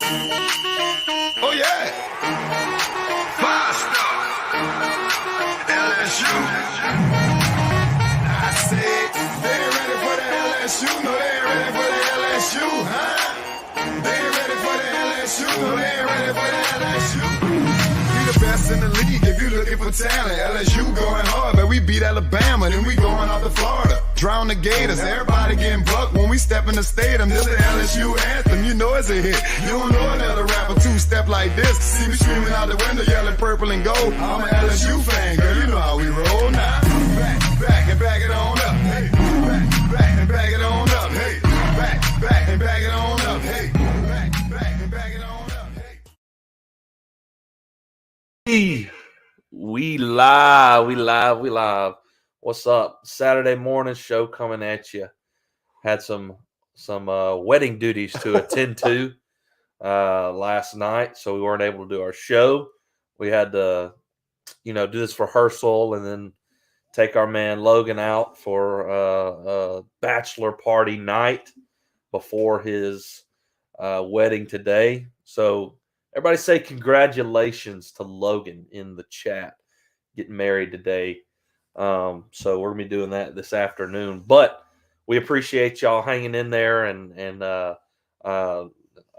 Oh, yeah. Five-star. LSU. I said, they ain't ready for the LSU. No, they ain't ready for the LSU, huh? They ain't ready for the LSU. No, they ain't ready for the LSU. We the best in the league if you looking for talent. LSU going hard, but we beat Alabama, then we going out to Florida. Drown the Gators, everybody getting bucked when we step in the stadium. This the LSU anthem, you know it's a hit. You don't know another rapper two-step like this. See me screaming out the window, yelling purple and gold. I'm an LSU fan, girl, you know how we roll now. Back and back it on up, hey. Back and back it on up, hey. Back and back it on up, hey. Back and back it on up, hey. We live. What's up? Saturday morning show coming at you. Had some wedding duties to attend to last night, so we weren't able to do our show. We had to, do this rehearsal and then take our man Logan out for a bachelor party night before his wedding today. So everybody say congratulations to Logan in the chat, getting married today. So we're going to be doing that this afternoon. But we appreciate y'all hanging in there and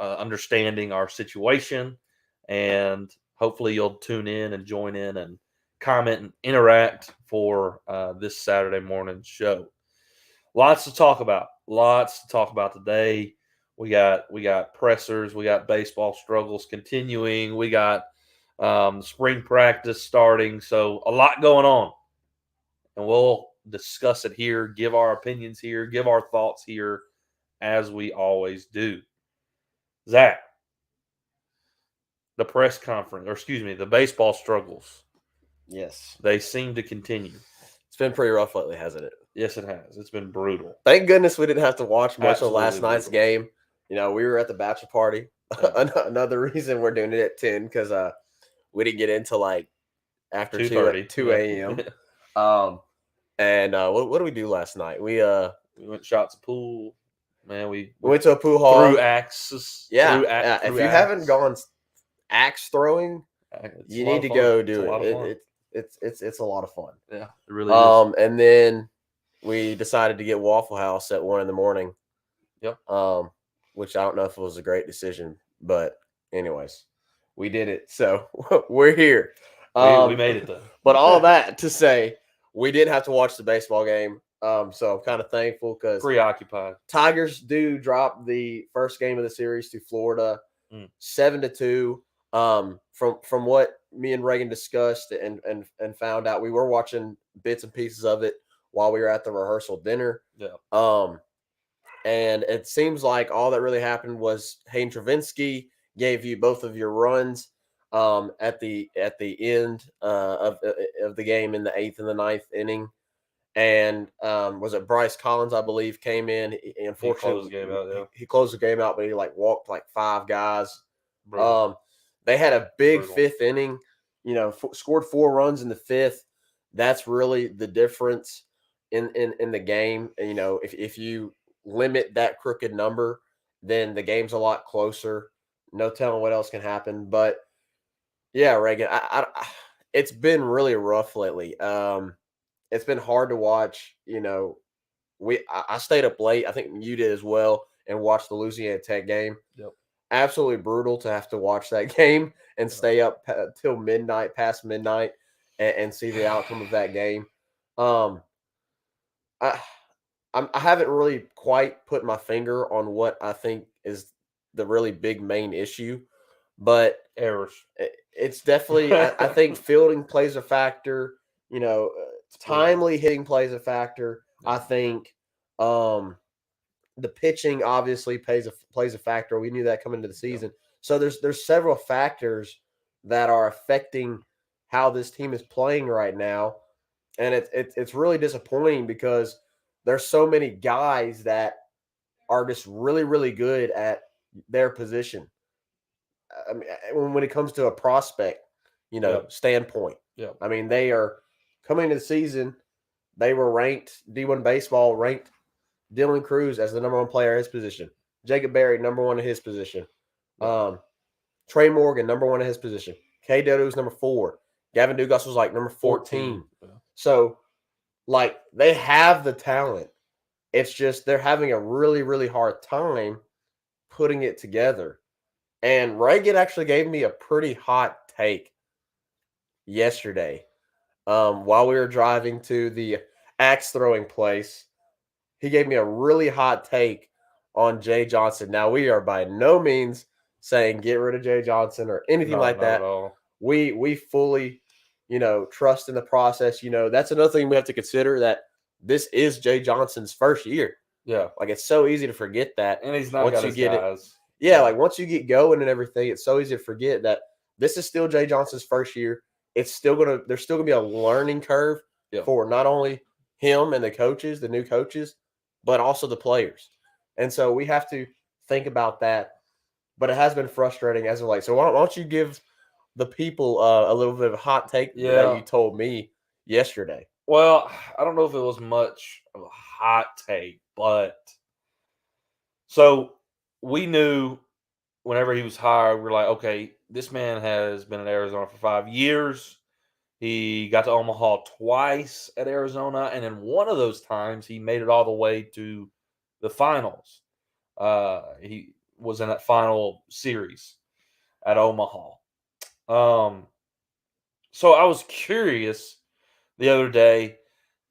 understanding our situation. And hopefully you'll tune in and join in and comment and interact for this Saturday morning show. Lots to talk about today. We got pressers. We got baseball struggles continuing. We got spring practice starting. So a lot going on. And we'll discuss it here, give our opinions here, give our thoughts here, as we always do. Zach, the press conference, the baseball struggles. Yes. They seem to continue. It's been pretty rough lately, hasn't it? Yes, it has. It's been brutal. Thank goodness we didn't have to watch much Absolutely of last night's game. We were at the bachelor party. Another reason we're doing it at 10 because we didn't get into like after 2 a.m. And what did we do last night? We went shots of pool. Man, we went to a pool hall. Threw axes. Yeah. If you haven't gone axe throwing, you need to go do it. It's a lot of fun. Yeah, it really is. And then we decided to get Waffle House at 1 a.m. Yep. Which I don't know if it was a great decision, but anyways, we did it. So we're here. We made it though. But all that to say, we didn't have to watch the baseball game. So I'm kind of thankful because preoccupied. Tigers do drop the first game of the series to Florida, 7-2. From what me and Reagan discussed and found out, we were watching bits and pieces of it while we were at the rehearsal dinner. Yeah. And it seems like all that really happened was Hayden Travinski gave you both of your runs at the end of the game in the 8th and the 9th inning. And was it Bryce Collins, I believe, came in. Unfortunately, he closed the game out, but he walked 5 guys. They had a big 5th inning, scored 4 runs in the 5th. That's really the difference in the game. And, if you limit that crooked number, then the game's a lot closer. No telling what else can happen. But yeah, Reagan, it's been really rough lately. It's been hard to watch. I stayed up late. I think you did as well, and watched the Louisiana Tech game. Yep. Absolutely brutal to have to watch that game and stay up till midnight, past midnight, and see the outcome of that game. I haven't really quite put my finger on what I think is the really big main issue, but errors. It's definitely, I think fielding plays a factor, timely hitting plays a factor. I think the pitching obviously plays a factor. We knew that coming into the season. So there's several factors that are affecting how this team is playing right now. And it's really disappointing because there's so many guys that are just really, really good at their position. I mean, when it comes to a prospect, standpoint. Yeah. I mean, they are coming into the season. They were ranked D1 baseball, ranked Dylan Cruz as the number 1 player at his position. Jacob Berry, number 1 in his position. Trey Morgan, number 1 in his position. K. Dodo's number 4. Gavin Dugas was like number 14. Yeah. So, like, they have the talent. It's just they're having a really, really hard time putting it together. And Reagan actually gave me a pretty hot take yesterday. While we were driving to the axe throwing place, he gave me a really hot take on Jay Johnson. Now, we are by no means saying get rid of Jay Johnson or anything No, like not that. at all. We fully, trust in the process. That's another thing we have to consider, that this is Jay Johnson's first year. Yeah. Like, it's so easy to forget that. And he's not Once got you his get it- guys. Yeah, like once you get going and everything, it's so easy to forget that this is still Jay Johnson's first year. There's still gonna be a learning curve for not only him and the new coaches, but also the players. And so we have to think about that. But it has been frustrating as of late. So why don't you give the people a little bit of a hot take that you told me yesterday? Well, I don't know if it was much of a hot take, but so we knew whenever he was hired, we're like, okay, this man has been in Arizona for 5 years. He got to Omaha twice at Arizona, and in one of those times, he made it all the way to the finals. He was in that final series at Omaha. So I was curious the other day.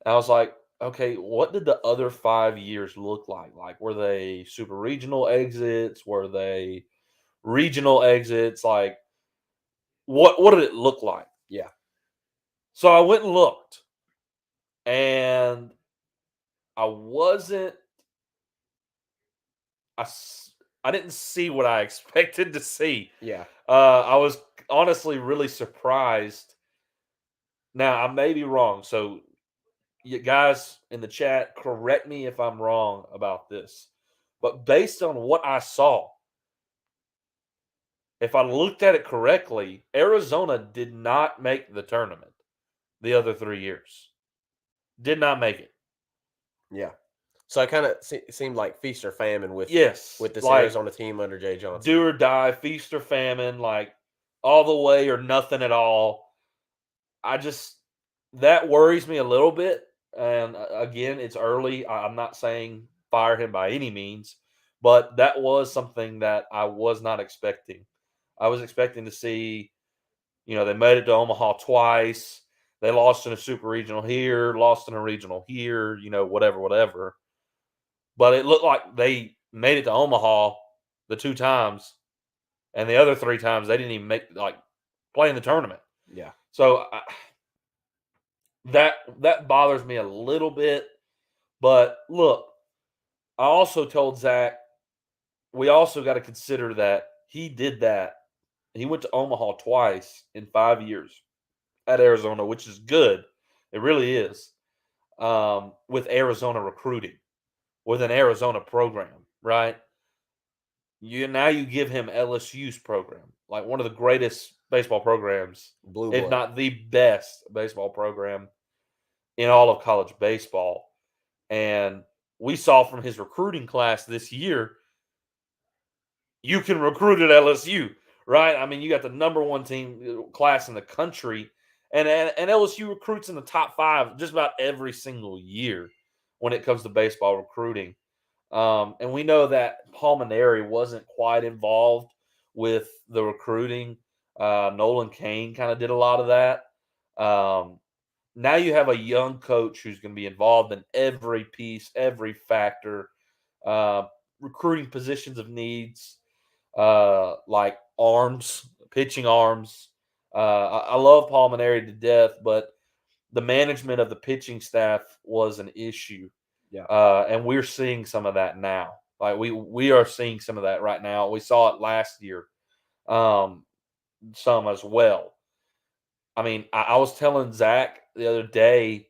I was like, okay, what did the other 5 years look like? Like, were they super regional exits? Were they regional exits? Like, what did it look like? Yeah. So I went and looked, and I wasn't. I didn't see what I expected to see. Yeah. I was honestly really surprised. Now, I may be wrong, so you guys in the chat, correct me if I'm wrong about this. But based on what I saw, if I looked at it correctly, Arizona did not make the tournament the other 3 years. Did not make it. Yeah. So it kind of seemed like feast or famine with Yes, this like, Arizona team under Jay Johnson. do or die, feast or famine, like all the way or nothing at all. That worries me a little bit. And again, it's early. I'm not saying fire him by any means, but that was something that I was not expecting. I was expecting to see, they made it to Omaha twice. They lost in a super regional here, lost in a regional here, whatever. But it looked like they made it to Omaha the 2 times, and the other 3 times they didn't even play in the tournament. Yeah. So that bothers me a little bit. But look, I also told Zach, we also got to consider that he did that. He went to Omaha twice in 5 years at Arizona, which is good. It really is. With Arizona recruiting, with an Arizona program, right? You give him LSU's program, like one of the greatest baseball programs, if not the best baseball program in all of college baseball. And we saw from his recruiting class this year, you can recruit at LSU, right? I mean, you got the number 1 team class in the country, and LSU recruits in the top 5 just about every single year when it comes to baseball recruiting. And we know that Paul Mainieri wasn't quite involved with the recruiting. Nolan Cain kind of did a lot of that. Now you have a young coach who's going to be involved in every piece, every factor, recruiting positions of needs, like arms, pitching arms. I love Paul Mainieri to death, but the management of the pitching staff was an issue. Yeah. And we're seeing some of that now. Like we are seeing some of that right now. We saw it last year, some as well. I mean, I was telling Zach the other day,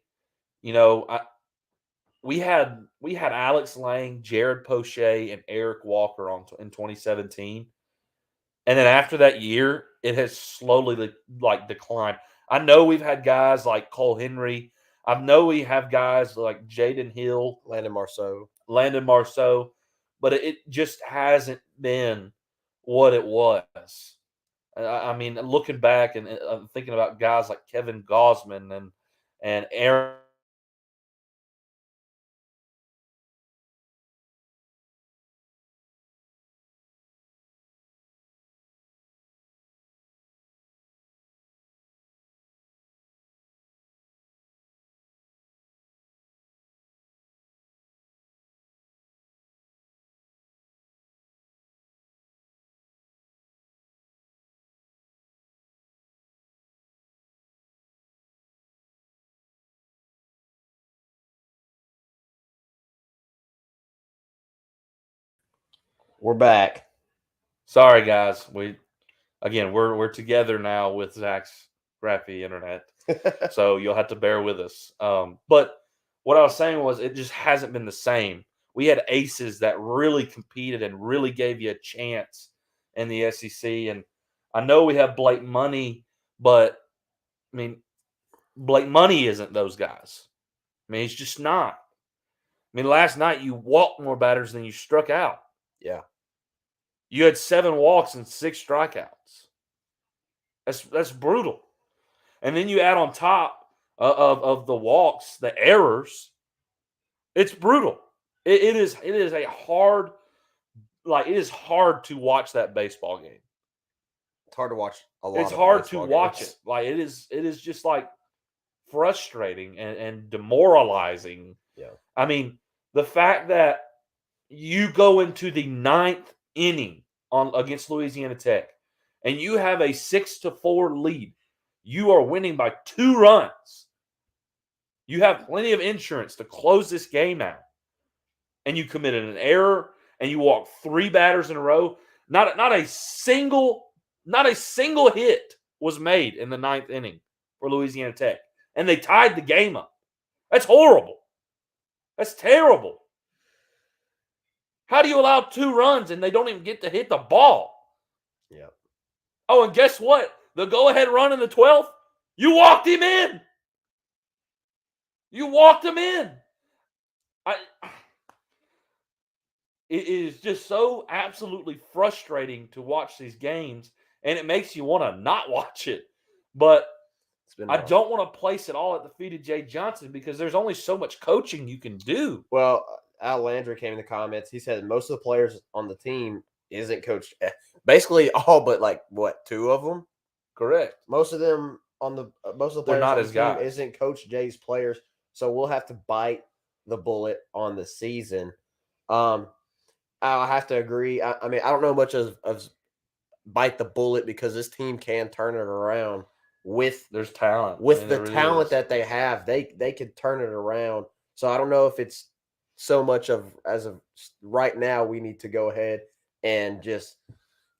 we had Alex Lang, Jared Poche, and Eric Walker in 2017, and then after that year, it has slowly declined. I know we've had guys like Cole Henry. I know we have guys like Jaden Hill, Landon Marceau, but it just hasn't been what it was. I mean, looking back and thinking about guys like Kevin Gosman and Aaron. We're back. Sorry, guys. We're together now with Zach's crappy internet, so you'll have to bear with us. But what I was saying was, it just hasn't been the same. We had aces that really competed and really gave you a chance in the SEC, and I know we have Blake Money, but I mean, Blake Money isn't those guys. I mean, he's just not. I mean, last night you walked more batters than you struck out. Yeah. You had 7 walks and 6 strikeouts. That's brutal. And then you add on top of the walks, the errors. It's brutal. It is a hard, like, it is hard to watch that baseball game. It's hard to watch a lot. It's hard to watch it. Like, it is just like frustrating and demoralizing. Yeah. I mean, the fact that you go into the 9th inning against Louisiana Tech and you have a 6-4 lead. You are winning by 2 runs. You have plenty of insurance to close this game out. And you committed an error and you walked 3 batters in a row. Not a single hit was made in the 9th inning for Louisiana Tech. And they tied the game up. That's horrible. That's terrible. How do you allow 2 runs and they don't even get to hit the ball? Yeah. Oh, and guess what? The go-ahead run in the 12th, you walked him in. You walked him in. It is just so absolutely frustrating to watch these games, and it makes you want to not watch it. But I don't want to place it all at the feet of Jay Johnson because there's only so much coaching you can do. Well, Al Landry came in the comments. He said most of the players on the team isn't coached. Basically, all but 2 of them. Correct. Most of them most of the players not on his the team guys. isn't Coach Jay's players. So we'll have to bite the bullet on the season. I'll have to agree. I mean, I don't know much of bite the bullet because this team can turn it around with there's talent. with the talent that they have. They could turn it around. So I don't know if it's so much as of right now we need to go ahead and just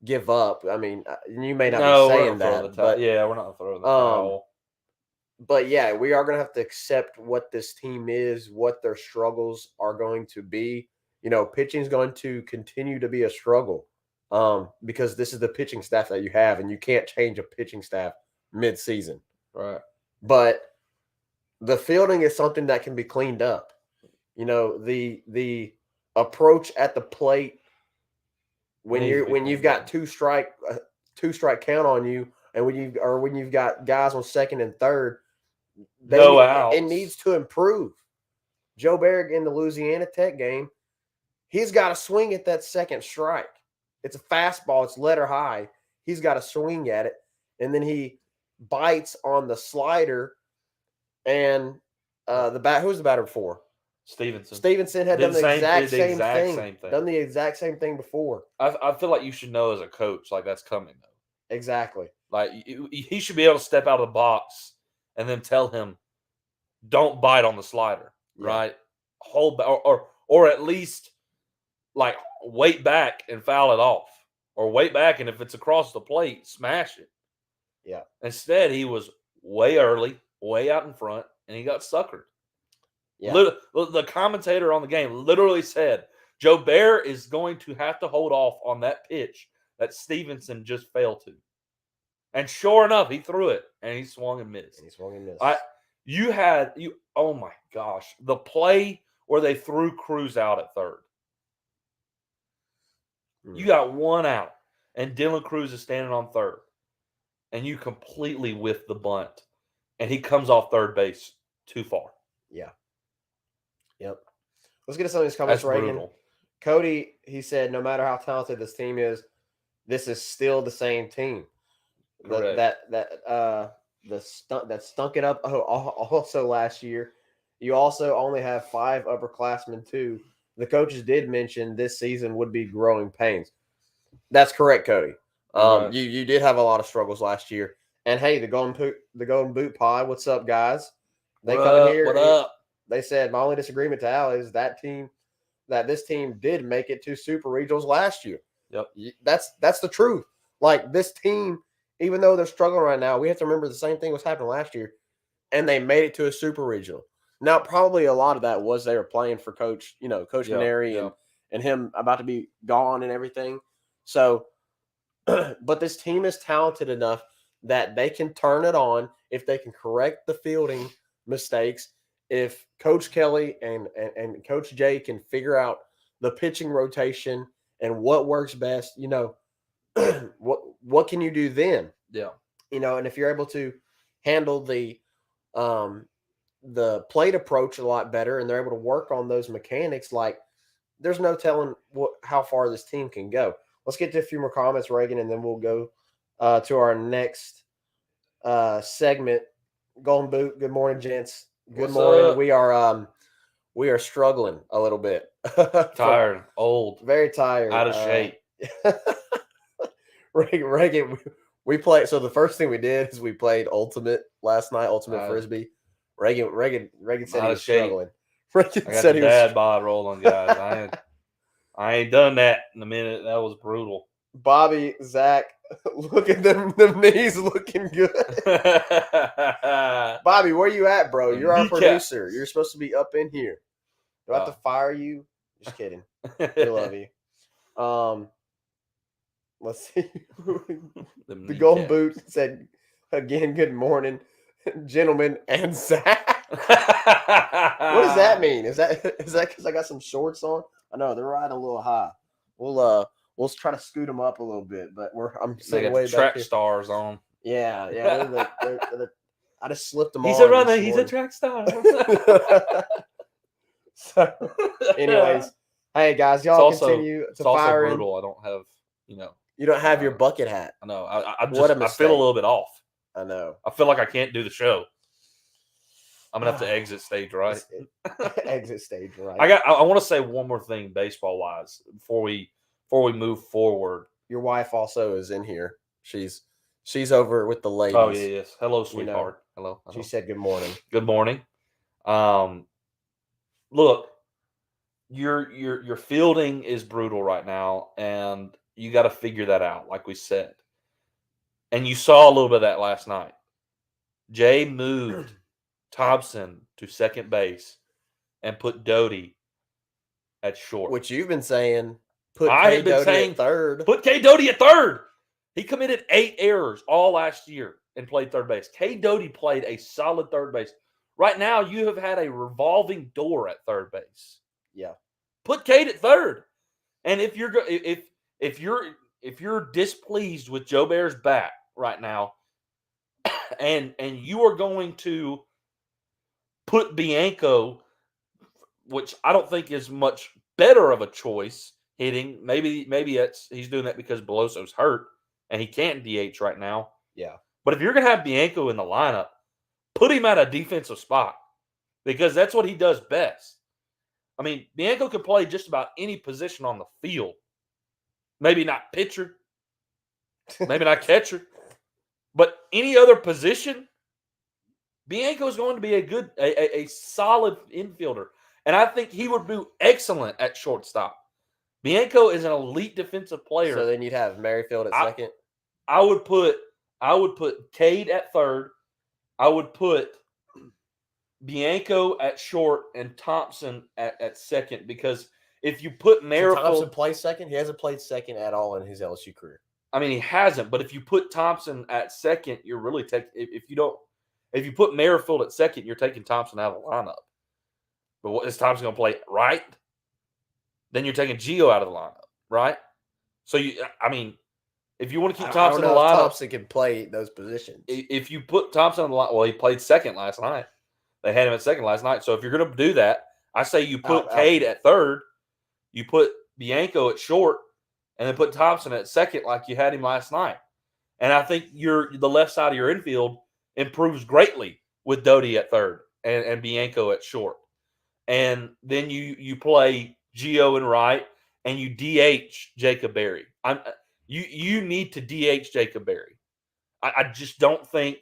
give up. I mean, you may not be saying that, but yeah, we're not throwing the towel. But yeah, we are going to have to accept what this team is, what their struggles are going to be. You know, pitching is going to continue to be a struggle because this is the pitching staff that you have, and you can't change a pitching staff mid-season. Right. But the fielding is something that can be cleaned up. You know, the approach at the plate when you've got two strike count on you, and when you've got guys on second and third, it needs to improve. Joe Barrett in the Louisiana Tech game, he's got to swing at that second strike. It's a fastball. It's letter high. He's got to swing at it, and then he bites on the slider. And who's the batter before? Stevenson had done the exact same thing. Done the exact same thing before. I feel like you should know as a coach, like, that's coming though. Exactly. Like, he should be able to step out of the box and then tell him, don't bite on the slider, right? Hold back, or at least like wait back and foul it off, or wait back and if it's across the plate, smash it. Yeah. Instead, he was way early, way out in front, and he got suckered. Yeah. The commentator on the game literally said, Joe Bear is going to have to hold off on that pitch that Stevenson just failed to. And sure enough, he threw it, and he swung and missed. Oh my gosh, the play where they threw Cruz out at third. You got 1 out, and Dylan Cruz is standing on third, and you completely whiff the bunt, and he comes off third base too far. Yeah. Yep. Let's get to some of these comments, That's Reagan. brutal. Cody, he said, no matter how talented this team is, this is still the same team. Correct. That stunk it up also last year. You also only have 5 upperclassmen too. The coaches did mention this season would be growing pains. That's correct, Cody. Right. You did have a lot of struggles last year. And hey, the Golden Boot Pod, what's up, guys? They come in here. What up? They said my only disagreement to Al is that this team did make it to Super Regionals last year. Yep. That's the truth. Like this team, even though they're struggling right now, we have to remember the same thing was happening last year, and they made it to a Super Regional. Now, probably a lot of that was they were playing for Coach Maneri and him about to be gone and everything. So, but this team is talented enough that they can turn it on if they can correct the fielding mistakes. If Coach Kelly and Coach Jay can figure out the pitching rotation and what works best, what can you do then? Yeah. And if you're able to handle the plate approach a lot better and they're able to work on those mechanics, like there's no telling how far this team can go. Let's get to a few more comments, Reagan, and then we'll go to our next segment. Golden Boot, good morning, gents. Good morning. Up? We are struggling a little bit. Tired, old, very tired, out of shape. Reagan, we played. So the first thing we did is we played Ultimate last night, Ultimate Frisbee. Reagan said he was struggling. Reagan I got said the he was dad bod rolling, guys. I ain't done that in a minute. That was brutal. Bobby, Zach, look at them knees looking good. Bobby, where you at, bro? You're our producer. You're supposed to be up in here. Do I have to fire you? Just kidding. We love you. Let's see. The Golden Boot said again, good morning, gentlemen, and Zach. What does that mean? Is that because I got some shorts on? I know they're riding a little high. We'll try to scoot them up a little bit, but I'm sitting way back track here. Stars on. Yeah. I just slipped them on. He's a runner. He's a track star. So, anyways, hey guys, y'all continue to fire in. It's also brutal. I don't have, You don't have your bucket hat. I know. I feel a little bit off. I know. I feel like I can't do the show. I'm gonna have to exit stage right. Exit stage right. I want to say one more thing, baseball wise, before we move forward. Your wife also is in here. She's over with the ladies. Oh yes. Hello, sweetheart. Hello. She said good morning. Good morning. Look, your fielding is brutal right now, and you got to figure that out, like we said. And you saw a little bit of that last night. Jay moved Thompson to second base and put Doty at short. Which you've been saying. I have been saying third. Put K. Doty at third. He committed 8 errors all last year and played third base. K. Doty played a solid third base. Right now, you have had a revolving door at third base. Yeah. Put Kate at third. And if you're displeased with Joe Bear's bat right now, and you are going to put Bianco, which I don't think is much better of a choice hitting. Maybe he's doing that because Beloso's hurt and he can't DH right now. Yeah. But if you're going to have Bianco in the lineup, put him at a defensive spot because that's what he does best. I mean, Bianco can play just about any position on the field. Maybe not pitcher, maybe not catcher, but any other position, Bianco is going to be a solid infielder. And I think he would do excellent at shortstop. Bianco is an elite defensive player. So then you'd have Merrifield at second. I would put Cade at third. I would put Bianco at short and Thompson at second because if you put Merrifield, Thompson plays second. He hasn't played second at all in his LSU career. I mean, he hasn't. But if you put Thompson at second, you're really taking. If you put Merrifield at second, you're taking Thompson out of the lineup. But what is Thompson going to play right? Then you're taking Gio out of the lineup, right? So If you want to keep I Thompson don't in know the if lineup, Thompson can play those positions. if you put Thompson on the line, well, he played second last night. They had him at second last night. So if you're going to do that, I say you put Cade at third, you put Bianco at short, and then put Thompson at second like you had him last night. And I think the left side of your infield improves greatly with Doty at third and Bianco at short. And then you play Gio and right, and you DH Jacob Berry. You need to DH Jacob Berry. I just don't think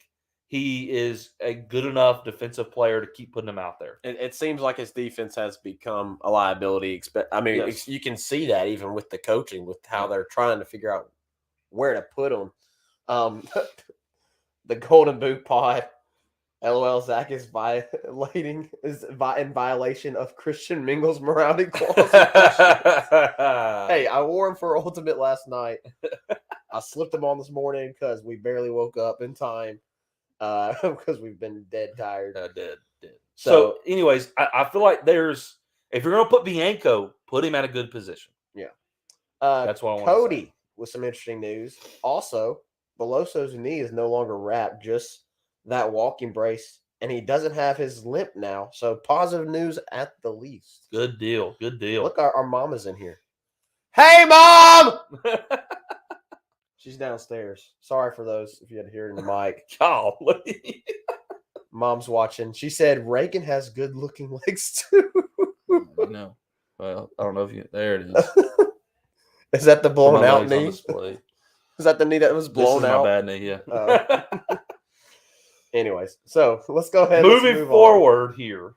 he is a good enough defensive player to keep putting him out there. It seems like his defense has become a liability. I mean, Yes. you can see that even with the coaching, with how they're trying to figure out where to put him. The Golden Boot Pod, LOL, Zach is in violation of Christian Mingle's morality clause. Hey, I wore him for Ultimate last night. I slipped them on this morning because we barely woke up in time because we've been dead tired. Dead. So anyways, I feel like if you're going to put Bianco, put him at a good position. Yeah. That's what I want Cody to say. with some interesting news. Also, Beloso's knee is no longer wrapped, just that walking brace, and he doesn't have his limp now. So positive news at the least. Good deal. Look, our mama's in here. Hey, Mom! She's downstairs. Sorry for those if you had to hear it in the mic. Golly. Mom's watching. She said Reagan has good-looking legs too. No. Well, I don't know if you. There it is. Is that the blown My out leg's on knee? display. Is that the knee that was blown This is out? my bad knee, yeah. Anyways, so let's go ahead. Moving move forward here,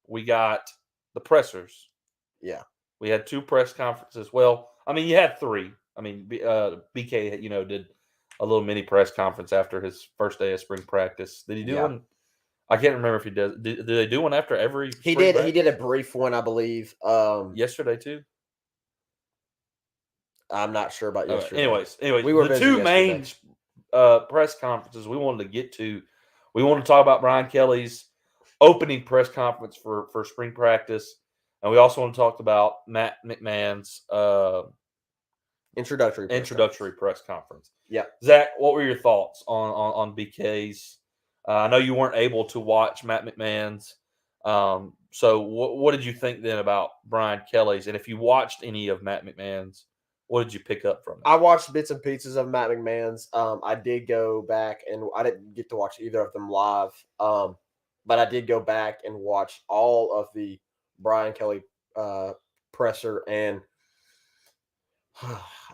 we got the pressers. Yeah. We had 2 press conferences. Well, I mean, you had 3. I mean, BK, did a little mini press conference after his first day of spring practice. Did he do one? I can't remember if he does. Do they do one after every? He did. Practice? He did a brief one, I believe. Yesterday too. I'm not sure about yesterday. Anyways, we were the 2 main press conferences we wanted to get to. We wanted to talk about Brian Kelly's opening press conference for spring practice, and we also want to talk about Matt McMahon's introductory press conference. Yeah, Zach, what were your thoughts on BK's? I know you weren't able to watch Matt McMahon's. So what did you think then about Brian Kelly's? And if you watched any of Matt McMahon's, what did you pick up from it? I watched bits and pieces of Matt McMahon's. I did go back, and I didn't get to watch either of them live. But I did go back and watch all of the Brian Kelly presser, and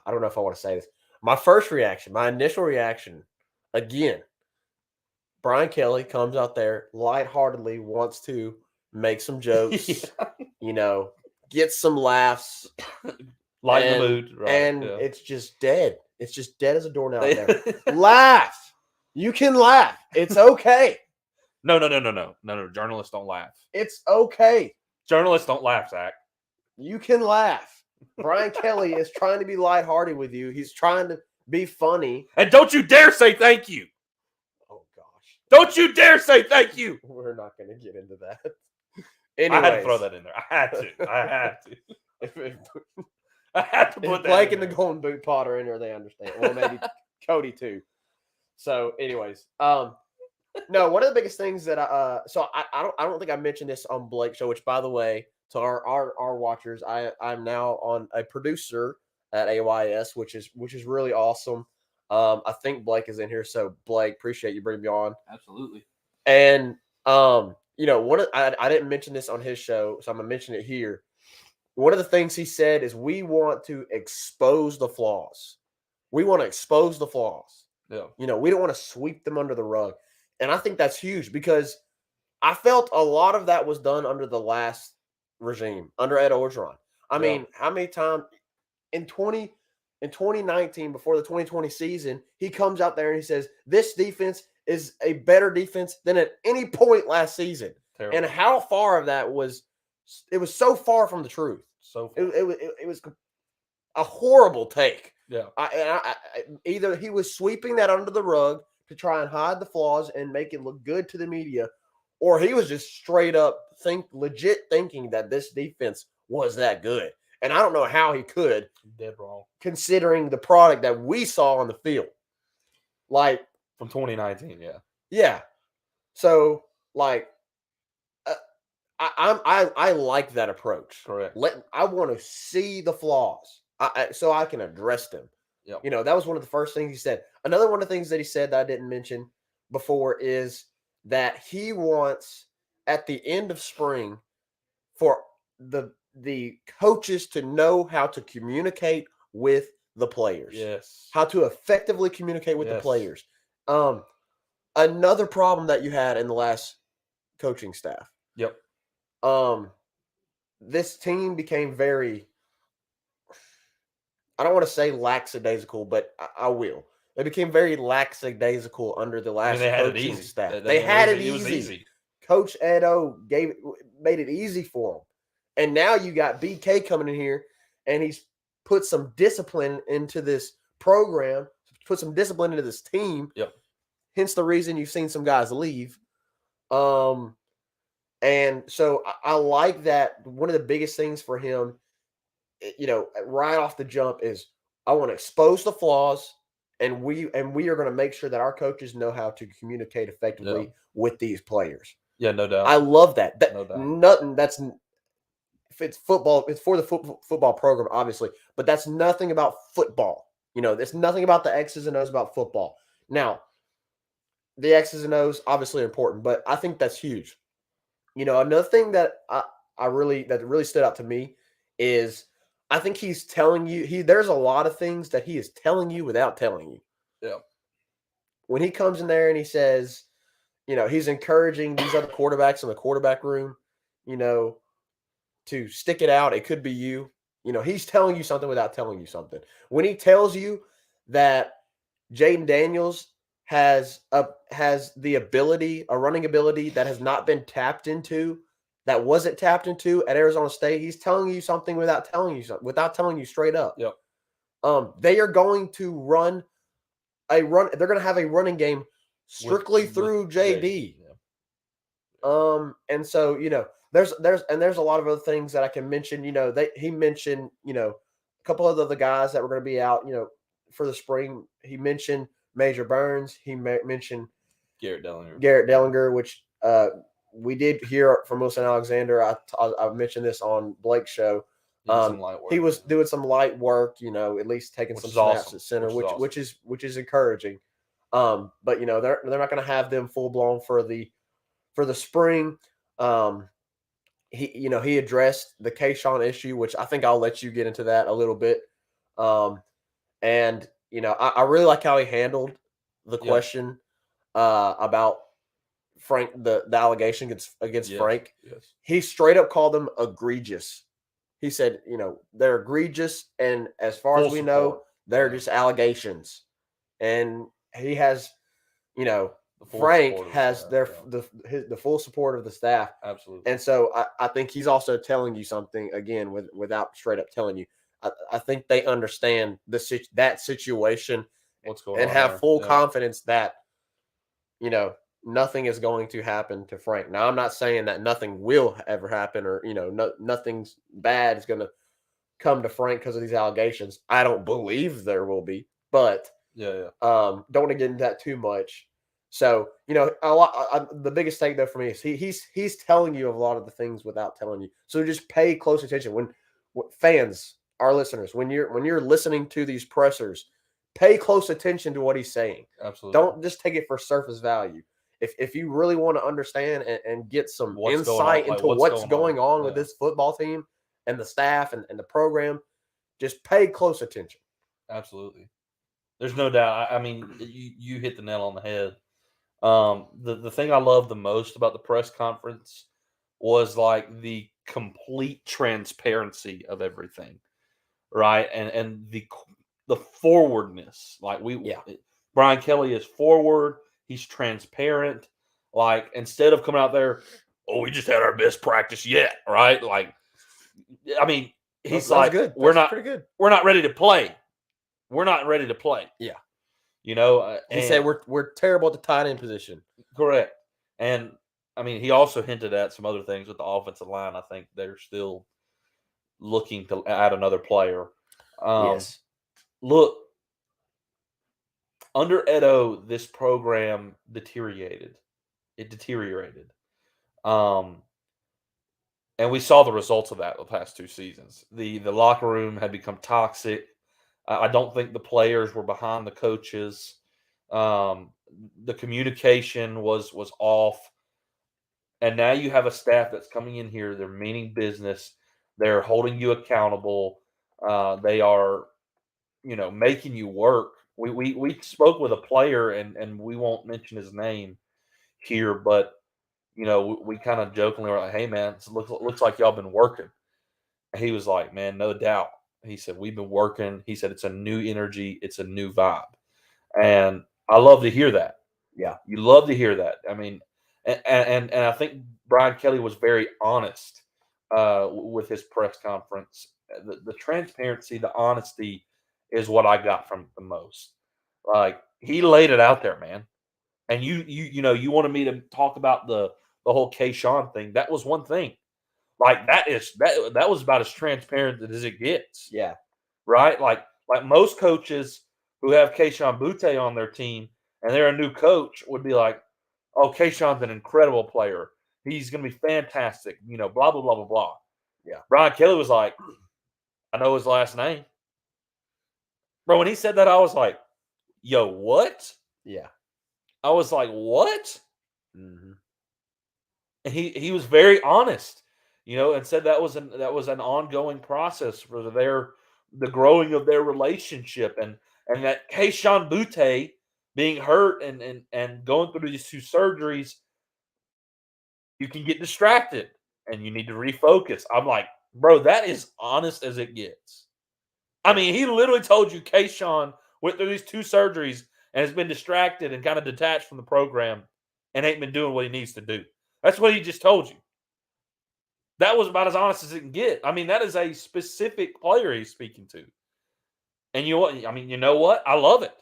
I don't know if I want to say this. My initial reaction, again, Brian Kelly comes out there lightheartedly, wants to make some jokes, get some laughs. Lighten the mood. Right, and it's just dead. It's just dead as a doornail out there. Laugh. You can laugh. It's okay. No. Journalists don't laugh. It's okay. Journalists don't laugh, Zach. You can laugh. Brian Kelly is trying to be lighthearted with you. He's trying to be funny. And don't you dare say thank you. Oh, gosh. Don't you dare say thank you. We're not going to get into that. Anyways. I had to throw that in there. I had to. I had to put that Blake in and the Golden Boot Potter in there, they understand. Well, maybe Cody too. So, anyways, no, one of the biggest things that I don't think I mentioned this on Blake's show, which, by the way, to our watchers, I'm now on a producer at AYS, which is really awesome. I think Blake is in here, so Blake, appreciate you bringing me on. Absolutely. And I didn't mention this on his show, so I'm gonna mention it here. One of the things he said is we want to expose the flaws. We want to expose the flaws. Yeah. We don't want to sweep them under the rug. And I think that's huge because I felt a lot of that was done under the last regime, under Ed Orgeron. I mean, how many times in 2019, before the 2020 season, he comes out there and he says, this defense is a better defense than at any point last season. Terrible. And how far of that was – it was so far from the truth. So far. It was a horrible take. Yeah. Either he was sweeping that under the rug to try and hide the flaws and make it look good to the media, or he was just straight up legit thinking that this defense was that good. And I don't know how he could, Dead wrong. considering the product that we saw on the field. Like, From 2019, yeah. yeah. So, like, I like that approach. Correct. I want to see the flaws, so I can address them. Yep. You know, that was one of the first things he said. Another one of the things that he said that I didn't mention before is that he wants at the end of spring for the coaches to know how to communicate with the players. Yes. How to effectively communicate with the Yes. players. Another problem that you had in the last coaching staff. Yep. This team became very, I don't want to say lackadaisical, but I will. They became very lackadaisical under the last coaching staff. They had it easy. Coach Edo made it easy for them. And now you got BK coming in here, and he's put some discipline into this program, put some discipline into this team. Yep. Hence the reason you've seen some guys leave. And so I like that. One of the biggest things for him, you know, right off the jump is I want to expose the flaws, and we are going to make sure that our coaches know how to communicate effectively with these players. Yeah, no doubt. I love that. No doubt. Nothing that's if it's football, it's for the football program, obviously, but that's nothing about football. You know, there's nothing about the X's and O's about football. Now, the X's and O's obviously are important, but I think that's huge. You know, another thing that really stood out to me is I think he's telling you there's a lot of things that he is telling you without telling you. Yeah. When he comes in there and he says, you know, he's encouraging these other quarterbacks in the quarterback room, you know, to stick it out. It could be you. You know, he's telling you something without telling you something. When he tells you that Jaden Daniels has the ability, a running ability that has not been tapped into, that wasn't tapped into at Arizona State, he's telling you something without telling you straight up. Yep. They are going to run. They're going to have a running game strictly through JD. Yeah. And so, you know, there's a lot of other things that I can mention. You know, he mentioned, you know, a couple of the other guys that were going to be out, you know, for the spring. He mentioned Major Burns. He mentioned Garrett Dellinger. Which we did hear from Wilson Alexander. I mentioned this on Blake's show. He was doing some light work, you know, at least taking some snaps at center, which is encouraging. But you know, they're not going to have them full blown for the spring. He addressed the Kayshawn issue, which I think I'll let you get into that a little bit. And you know, I really like how he handled the question about Frank, the allegation against Frank. Yes. He straight up called them egregious. He said, you know, they're egregious, and as far as we know, they're just allegations. And he has, you know, Frank has the full support of the staff. Absolutely. And so I think he's also telling you something, again, without straight up telling you. I think they understand that situation, what's going on, and have full confidence that, you know, nothing is going to happen to Frank. Now, I'm not saying that nothing will ever happen, or, you know, nothing's bad is going to come to Frank because of these allegations. I don't believe there will be, but don't want to get into that too much. So, you know, the biggest thing though for me is he's telling you a lot of the things without telling you. So just pay close attention when fans, our listeners, when you're listening to these pressers, pay close attention to what he's saying. Absolutely. Don't just take it for surface value. If you really want to understand and get some insight into what's going on with this football team and the staff and the program, just pay close attention. Absolutely. There's no doubt. I mean, you hit the nail on the head. The thing I love the most about the press conference was like the complete transparency of everything, right? And the forwardness. Like Brian Kelly is forward. He's transparent. Like, instead of coming out there, we just had our best practice yet, right? Like, I mean, he's like, good. We're not ready to play. We're not ready to play. Yeah. You know, he said we're terrible at the tight end position. Correct. And I mean, he also hinted at some other things with the offensive line. I think they're still looking to add another player. Yes. Look, under Edo, this program deteriorated. It deteriorated. And we saw the results of that the past 2 seasons. The locker room had become toxic. I don't think the players were behind the coaches. The communication was off. And now you have a staff that's coming in here. They're meaning business. They're holding you accountable. They are, making you work. We spoke with a player, and we won't mention his name here, but we kind of jokingly were like, "Hey, man, it looks like y'all been working." And he was like, "Man, no doubt." He said, "We've been working." He said, "It's a new energy. It's a new vibe." And I love to hear that. Yeah. You love to hear that. I mean, and I think Brian Kelly was very honest with his press conference. The transparency, the honesty is what I got from the most. Like, he laid it out there, man. And you wanted me to talk about the whole Kayshawn thing. That was one thing. Like, that was about as transparent as it gets. Yeah. Right? Like most coaches who have Kayshawn Butte on their team and they're a new coach would be like, "Oh, Kayshawn's an incredible player. He's going to be fantastic." Blah blah blah blah blah. Yeah. Brian Kelly was like, "I know his last name." Bro, when he said that, I was like, "Yo, what?" Yeah. I was like, "What?" Mm-hmm. And he was very honest, and said that was an ongoing process for the growing of their relationship, and that Kayshawn Butte being hurt and going through these 2 surgeries, you can get distracted and you need to refocus. I'm like, bro, that is honest as it gets. I mean, he literally told you Kayshawn went through these 2 surgeries and has been distracted and kind of detached from the program and ain't been doing what he needs to do. That's what he just told you. That was about as honest as it can get. I mean, that is a specific player he's speaking to. And you know what? I love it.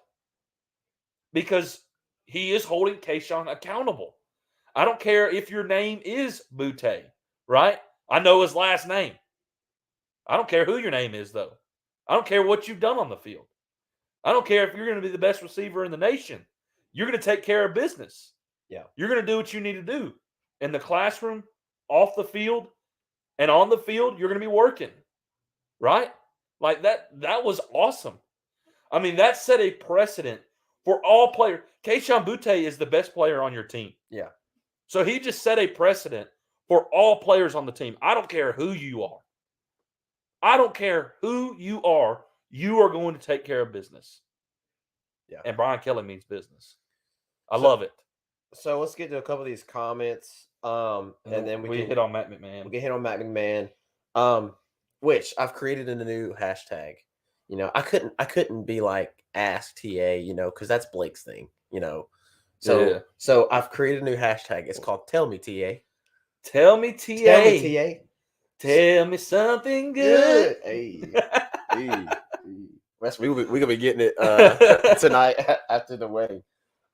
Because he is holding Kayshawn accountable. I don't care if your name is Butte, right? I know his last name. I don't care who your name is, though. I don't care what you've done on the field. I don't care if you're going to be the best receiver in the nation. You're going to take care of business. Yeah. You're going to do what you need to do. In the classroom, off the field, and on the field, you're going to be working. Right? Like that was awesome. I mean, that set a precedent for all players. Kayshawn Butte is the best player on your team. Yeah. So he just set a precedent for all players on the team. I don't care who you are. I don't care who you are. You are going to take care of business. Yeah. And Brian Kelly means business. I love it. So let's get to a couple of these comments. And then we can hit on Matt McMahon. We can hit on Mac McMahon. Which I've created a new hashtag. I couldn't be like ask TA, because that's Blake's thing, So I've created a new hashtag. It's called Tell Me TA. Tell me TA. Tell me TA. Tell me something good. Hey. We're gonna be getting it tonight after the wedding.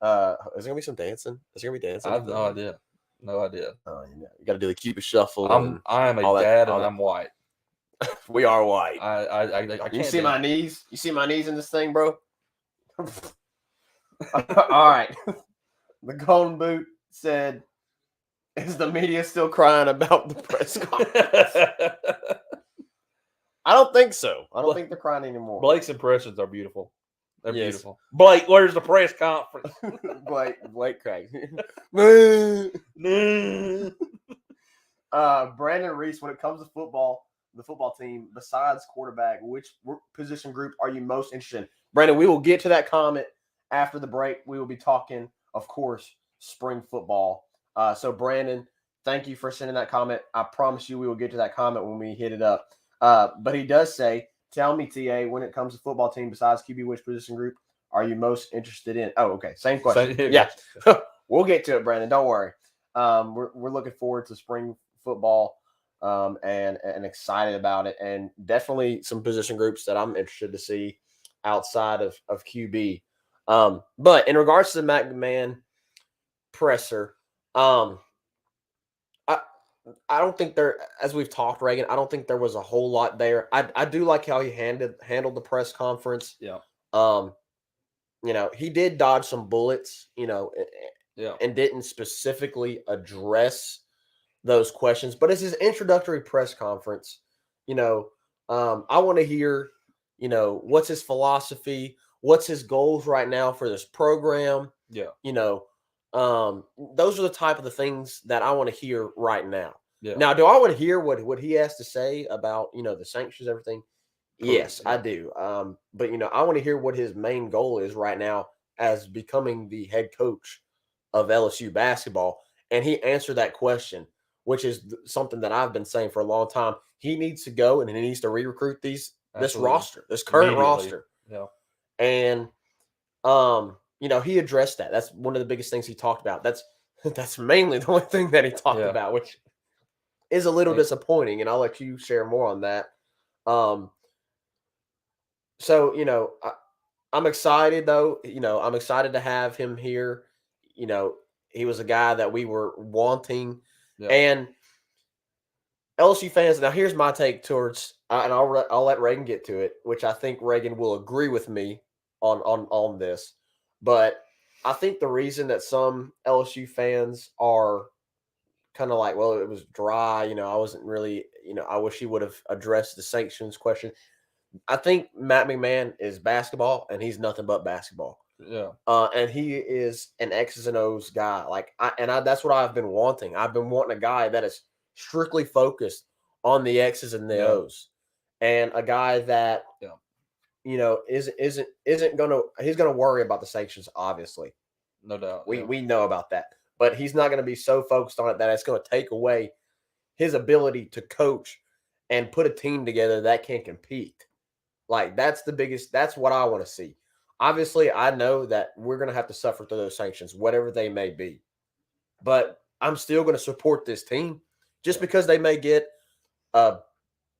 Is there gonna be some dancing? Is there gonna be dancing? I have no idea. No idea. Oh, you got to do the Cupid shuffle. I am a dad, and I'm white. We are white. I can't. You see my knees? You see my knees in this thing, bro? All right. The Golden Boot said, "Is the media still crying about the press conference?" I don't think so. I don't think they're crying anymore. Blake's impressions are beautiful. They're beautiful. Blake, where's the press conference? Blake cracks. Brandon Reese, when it comes to football, the football team, besides quarterback, which position group are you most interested in? Brandon, we will get to that comment after the break. We will be talking, of course, spring football. So, Brandon, thank you for sending that comment. I promise you we will get to that comment when we hit it up. But he does say, "Tell me, TA, when it comes to football team, besides QB, which position group are you most interested in?" Oh, okay. Same question. Yeah. We'll get to it, Brandon. Don't worry. We're looking forward to spring football and excited about it. And definitely some position groups that I'm interested to see outside of QB. But in regards to the Mac McMahon presser, I don't think there, as we've talked, Reagan, I don't think there was a whole lot there. I do like how he handled the press conference. Yeah. He did dodge some bullets, Yeah. and didn't specifically address those questions. But it's his introductory press conference. I want to hear, what's his philosophy, what's his goals right now for this program. Yeah. Those are the type of the things that I want to hear right now. Yeah. Now, do I want to hear what he has to say about, the sanctions, everything? Yes, Yeah. I do. But I want to hear what his main goal is right now as becoming the head coach of LSU basketball. And he answered that question, which is something that I've been saying for a long time. He needs to go and he needs to re-recruit this roster, this current roster. Yeah. And he addressed that. That's one of the biggest things he talked about. That's mainly the only thing that he talked about, which is a little disappointing. And I'll let you share more on that. So, I'm excited though. I'm excited to have him here. He was a guy that we were wanting. Yeah. And LSU fans, now here's my take towards, and I'll let Reagan get to it, which I think Reagan will agree with me on this. But I think the reason that some LSU fans are kind of like, well, it was dry. I wasn't really, I wish he would have addressed the sanctions question. I think Matt McMahon is basketball, and he's nothing but basketball. Yeah. And he is an X's and O's guy. That's what I've been wanting. I've been wanting a guy that is strictly focused on the X's and the O's, and a guy that isn't gonna worry about the sanctions. Obviously, no doubt. We know about that, but he's not going to be so focused on it that it's going to take away his ability to coach and put a team together that can compete. That's what I want to see. Obviously, I know that we're going to have to suffer through those sanctions, whatever they may be. But I'm still going to support this team just because they may get a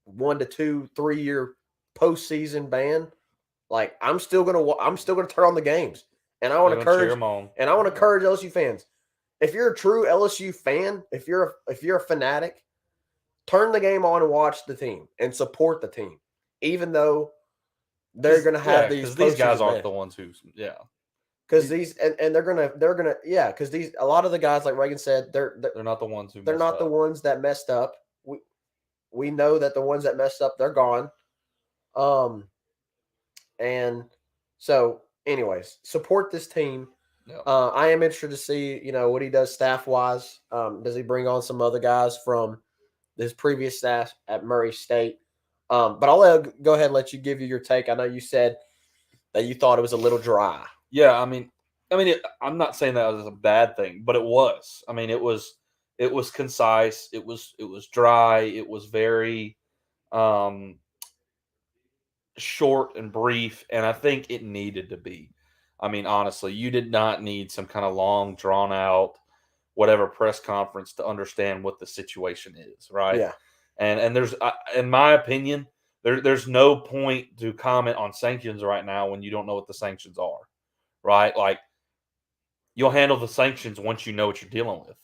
1 to 2, 3 year postseason ban. I'm still gonna turn on the games, and I want to encourage LSU fans. If you're a true LSU fan, if you're a fanatic, turn the game on and watch the team and support the team, even though they're going to have these. Because these guys aren't the ones who, Because these and they're gonna because these a lot of the guys, like Reagan said, they're not the ones who they're not the ones that messed up. We know that the ones that messed up, they're gone. And so, anyways, support this team. Yeah. I am interested to see, what he does staff wise. Does he bring on some other guys from his previous staff at Murray State? But I'll go ahead and let you give you your take. I know you said that you thought it was a little dry. Yeah, I'm not saying that was a bad thing, but it was. It was concise. It was dry. It was very short and brief, and I think it needed to be. Honestly, you did not need some kind of long, drawn out, whatever press conference to understand what the situation is, right? Yeah. And there's, in my opinion, there's no point to comment on sanctions right now when you don't know what the sanctions are, right? You'll handle the sanctions once you know what you're dealing with.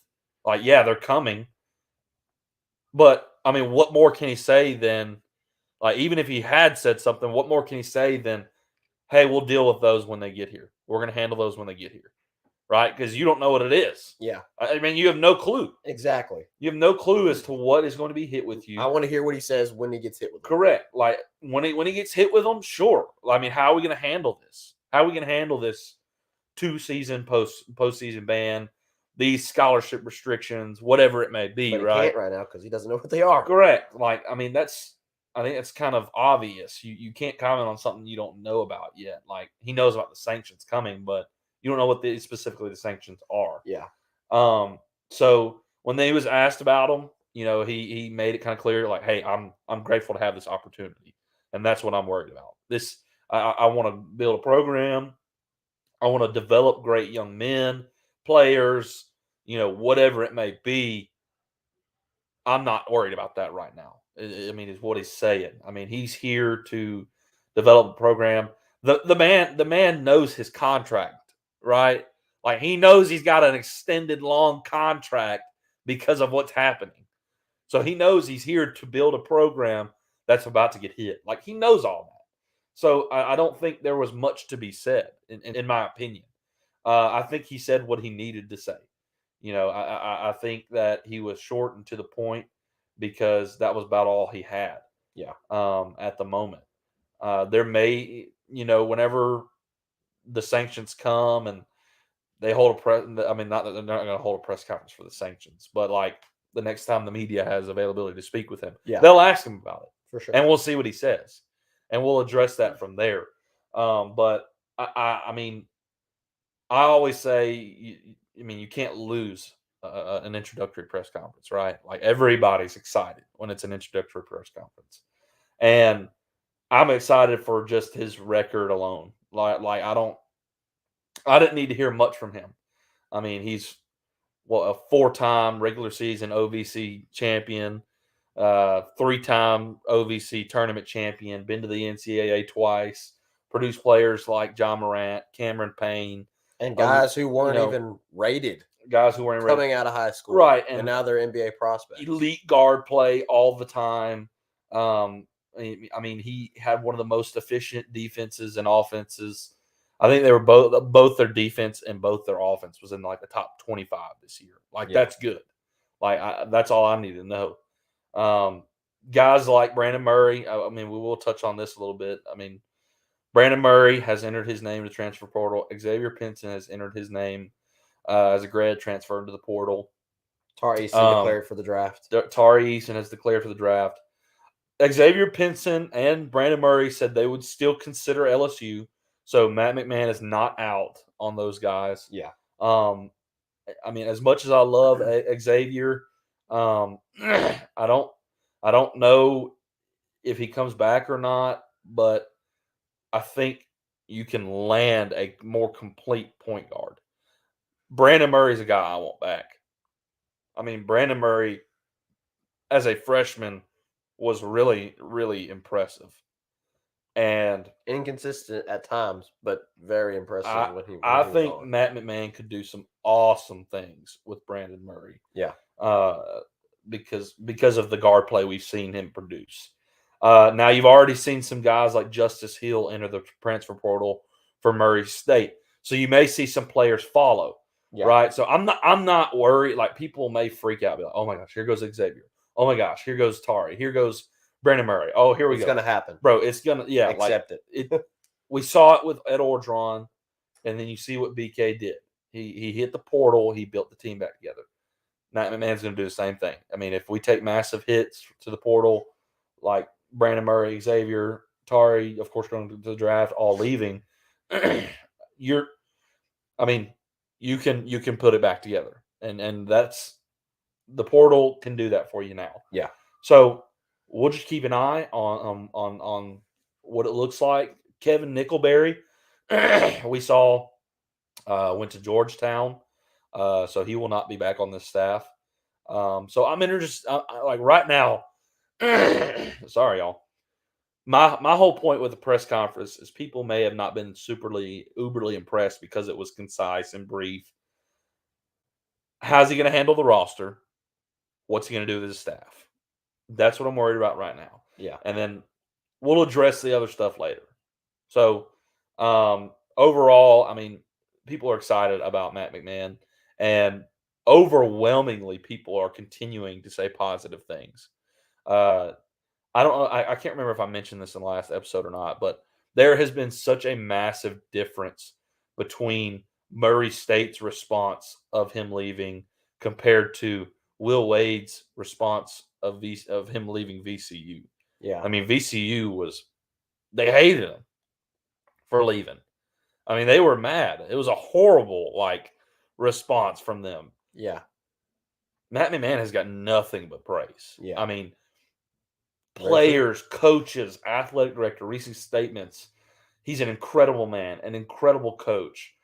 They're coming, but what more can he say than, even if he had said something, what more can he say than, hey, we'll deal with those when they get here. We're going to handle those when they get here, right? Because you don't know what it is. Yeah. You have no clue. Exactly. You have no clue as to what is going to be hit with you. I want to hear what he says when he gets hit with them. Correct. When he gets hit with them, sure. How are we going to handle this? How are we going to handle this 2-season postseason ban, these scholarship restrictions, whatever it may be, but he right? Can't right now because he doesn't know what they are. Correct. I think it's kind of obvious. You can't comment on something you don't know about yet. He knows about the sanctions coming, but you don't know what specifically the sanctions are. Yeah. So when they was asked about them, he made it kind of clear, hey, I'm grateful to have this opportunity, and that's what I'm worried about. I want to build a program. I want to develop great young men, players, whatever it may be. I'm not worried about that right now. Is what he's saying. He's here to develop a program. The man knows his contract, right? He knows he's got an extended long contract because of what's happening. So he knows he's here to build a program that's about to get hit. Like, he knows all that. So I don't think there was much to be said, in my opinion. I think he said what he needed to say. I think that he was short and to the point because that was about all he had. Yeah. At the moment, there may, whenever the sanctions come and they hold a press. I mean, not that they're not going to hold a press conference for the sanctions, but like the next time the media has availability to speak with him, Yeah. they'll ask him about it, For sure. and we'll see what he says, and we'll address that from there. But I mean, I always say, you can't lose an introductory press conference, right? Like, everybody's excited when it's an introductory press conference, and I'm excited for just his record alone. Like I didn't need to hear much from him. I mean, he's a 4-time regular season OVC champion, 3-time OVC tournament champion, been to the NCAA twice, produced players like John Morant, Cameron Payne, and guys who weren't even rated, guys who weren't coming out of high school, right? And now they're NBA prospects. Elite guard play all the time. I mean, he had one of the most efficient defenses and offenses. I think they were both their defense and both their offense was in like the top 25 this year. Like, that's good. Like, that's all I need to know. Guys like Brandon Murray. I mean, we will touch on this a little bit. I mean, Brandon Murray has entered his name to the transfer portal. Xavier Pinson has entered his name as a grad transfer into the portal. Tari Eason declared for the draft. Tari Eason has declared for the draft. Xavier Pinson and Brandon Murray said they would still consider LSU. So Matt McMahon is not out on those guys. Yeah. I mean, as much as I love Xavier, I don't know if he comes back or not, but I think you can land a more complete point guard. Brandon Murray's a guy I want back. I mean, Brandon Murray, as a freshman, was really, really impressive. And inconsistent at times, but very impressive I think Matt McMahon could do some awesome things with Brandon Murray. Yeah. Because of the guard play we've seen him produce. Now you've already seen some guys like Justice Hill enter the transfer portal for Murray State. So you may see some players follow. Yeah. Right. So I'm not worried. Like, people may freak out, be like, oh my gosh, here goes Xavier. Oh my gosh, here goes Tari. Here goes Brandon Murray. Oh, here we go. It's gonna happen. Bro, it's gonna accept it. We saw it with Ed Ordron, and then you see what BK did. He hit the portal, he built the team back together. Matt McMahon's gonna do the same thing. I mean, if we take massive hits to the portal, like Brandon Murray, Xavier, Tari, of course, going to the draft, all leaving, you can put it back together. And that's the portal can do that for you now. Yeah. So we'll just keep an eye on what it looks like. Kevin Nickelberry, we saw went to Georgetown, so he will not be back on this staff. So I'm interested. Like, right now, sorry, y'all. My whole point with the press conference is people may have not been uberly impressed because it was concise and brief. How's he going to handle the roster? What's he going to do with his staff? That's what I'm worried about right now. Yeah. And then we'll address the other stuff later. So, overall, I mean, people are excited about Matt McMahon, and overwhelmingly people are continuing to say positive things. I don't know. I can't remember if I mentioned this in the last episode or not, but there has been such a massive difference between Murray State's response of him leaving compared to Will Wade's response of him leaving VCU. Yeah. I mean, VCU they hated him for leaving. I mean, they were mad. It was a horrible, response from them. Yeah. Matt McMahon has got nothing but praise. Yeah. I mean, players, coaches, athletic director, recent statements. He's an incredible man, an incredible coach.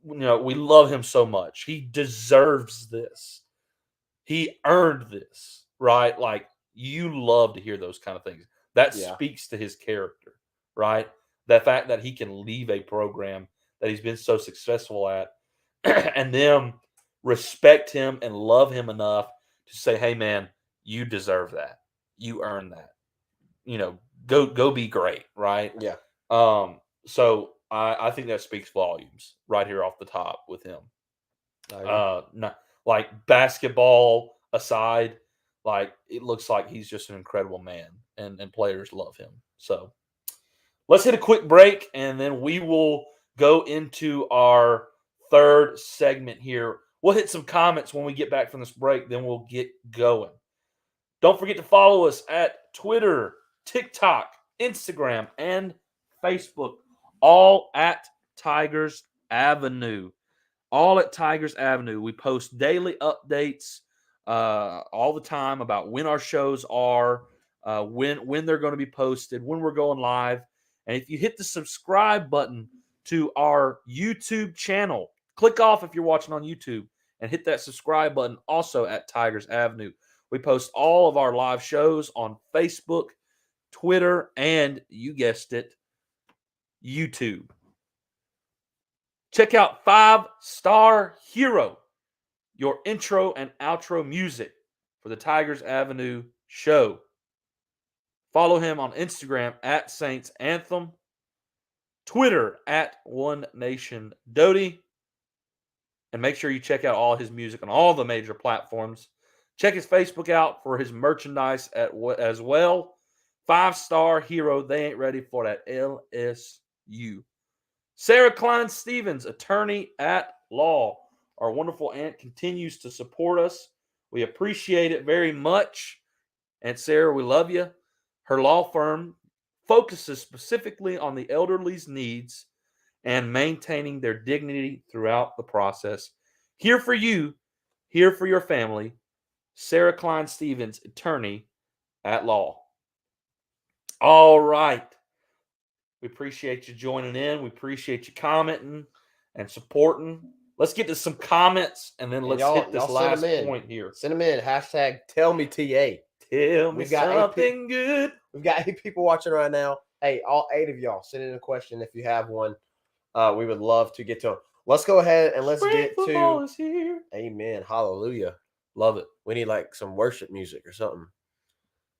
You know, we love him so much. He deserves this. He earned this, right? Like, you love to hear those kind of things. That speaks to his character, right? The fact that he can leave a program that he's been so successful at and them respect him and love him enough to say, hey, man, you deserve that. You earn that. Go be great, right? Yeah. So I think that speaks volumes right here off the top with him. Not like basketball aside, like it looks like he's just an incredible man, and players love him. So let's hit a quick break, and then we will go into our third segment here. We'll hit some comments when we get back from this break, then we'll get going. Don't forget to follow us at Twitter, TikTok, Instagram, and Facebook, all at Tigers Avenue. All at Tigers Avenue. We post daily updates all the time about when our shows are, when they're going to be posted, when we're going live. And if you hit the subscribe button to our YouTube channel, click off if you're watching on YouTube and hit that subscribe button also at Tigers Avenue. We post all of our live shows on Facebook, Twitter, and you guessed it, YouTube. Check out 5-Star Hero, your intro and outro music for the Tigers Avenue show. Follow him on Instagram at Saints Anthem, Twitter at One Nation Doty, and make sure you check out all his music on all the major platforms. Check his Facebook out for his merchandise as well. 5-Star Hero, they ain't ready for that LSU. Sarah Klein Stevens, attorney at law. Our wonderful aunt continues to support us. We appreciate it very much. And Sarah, we love you. Her law firm focuses specifically on the elderly's needs and maintaining their dignity throughout the process. Here for you, here for your family. Sarah Klein Stevens, attorney at law. All right. We appreciate you joining in. We appreciate you commenting and supporting. Let's get to some comments, and then let's hit this last point here. Send them in. Hashtag tell me TA. Tell me something good. We've got 8 people watching right now. Hey, all 8 of y'all, send in a question if you have one. We would love to get to them. Let's go ahead and let's get to is here. Amen. Hallelujah. Love it. We need like some worship music or something.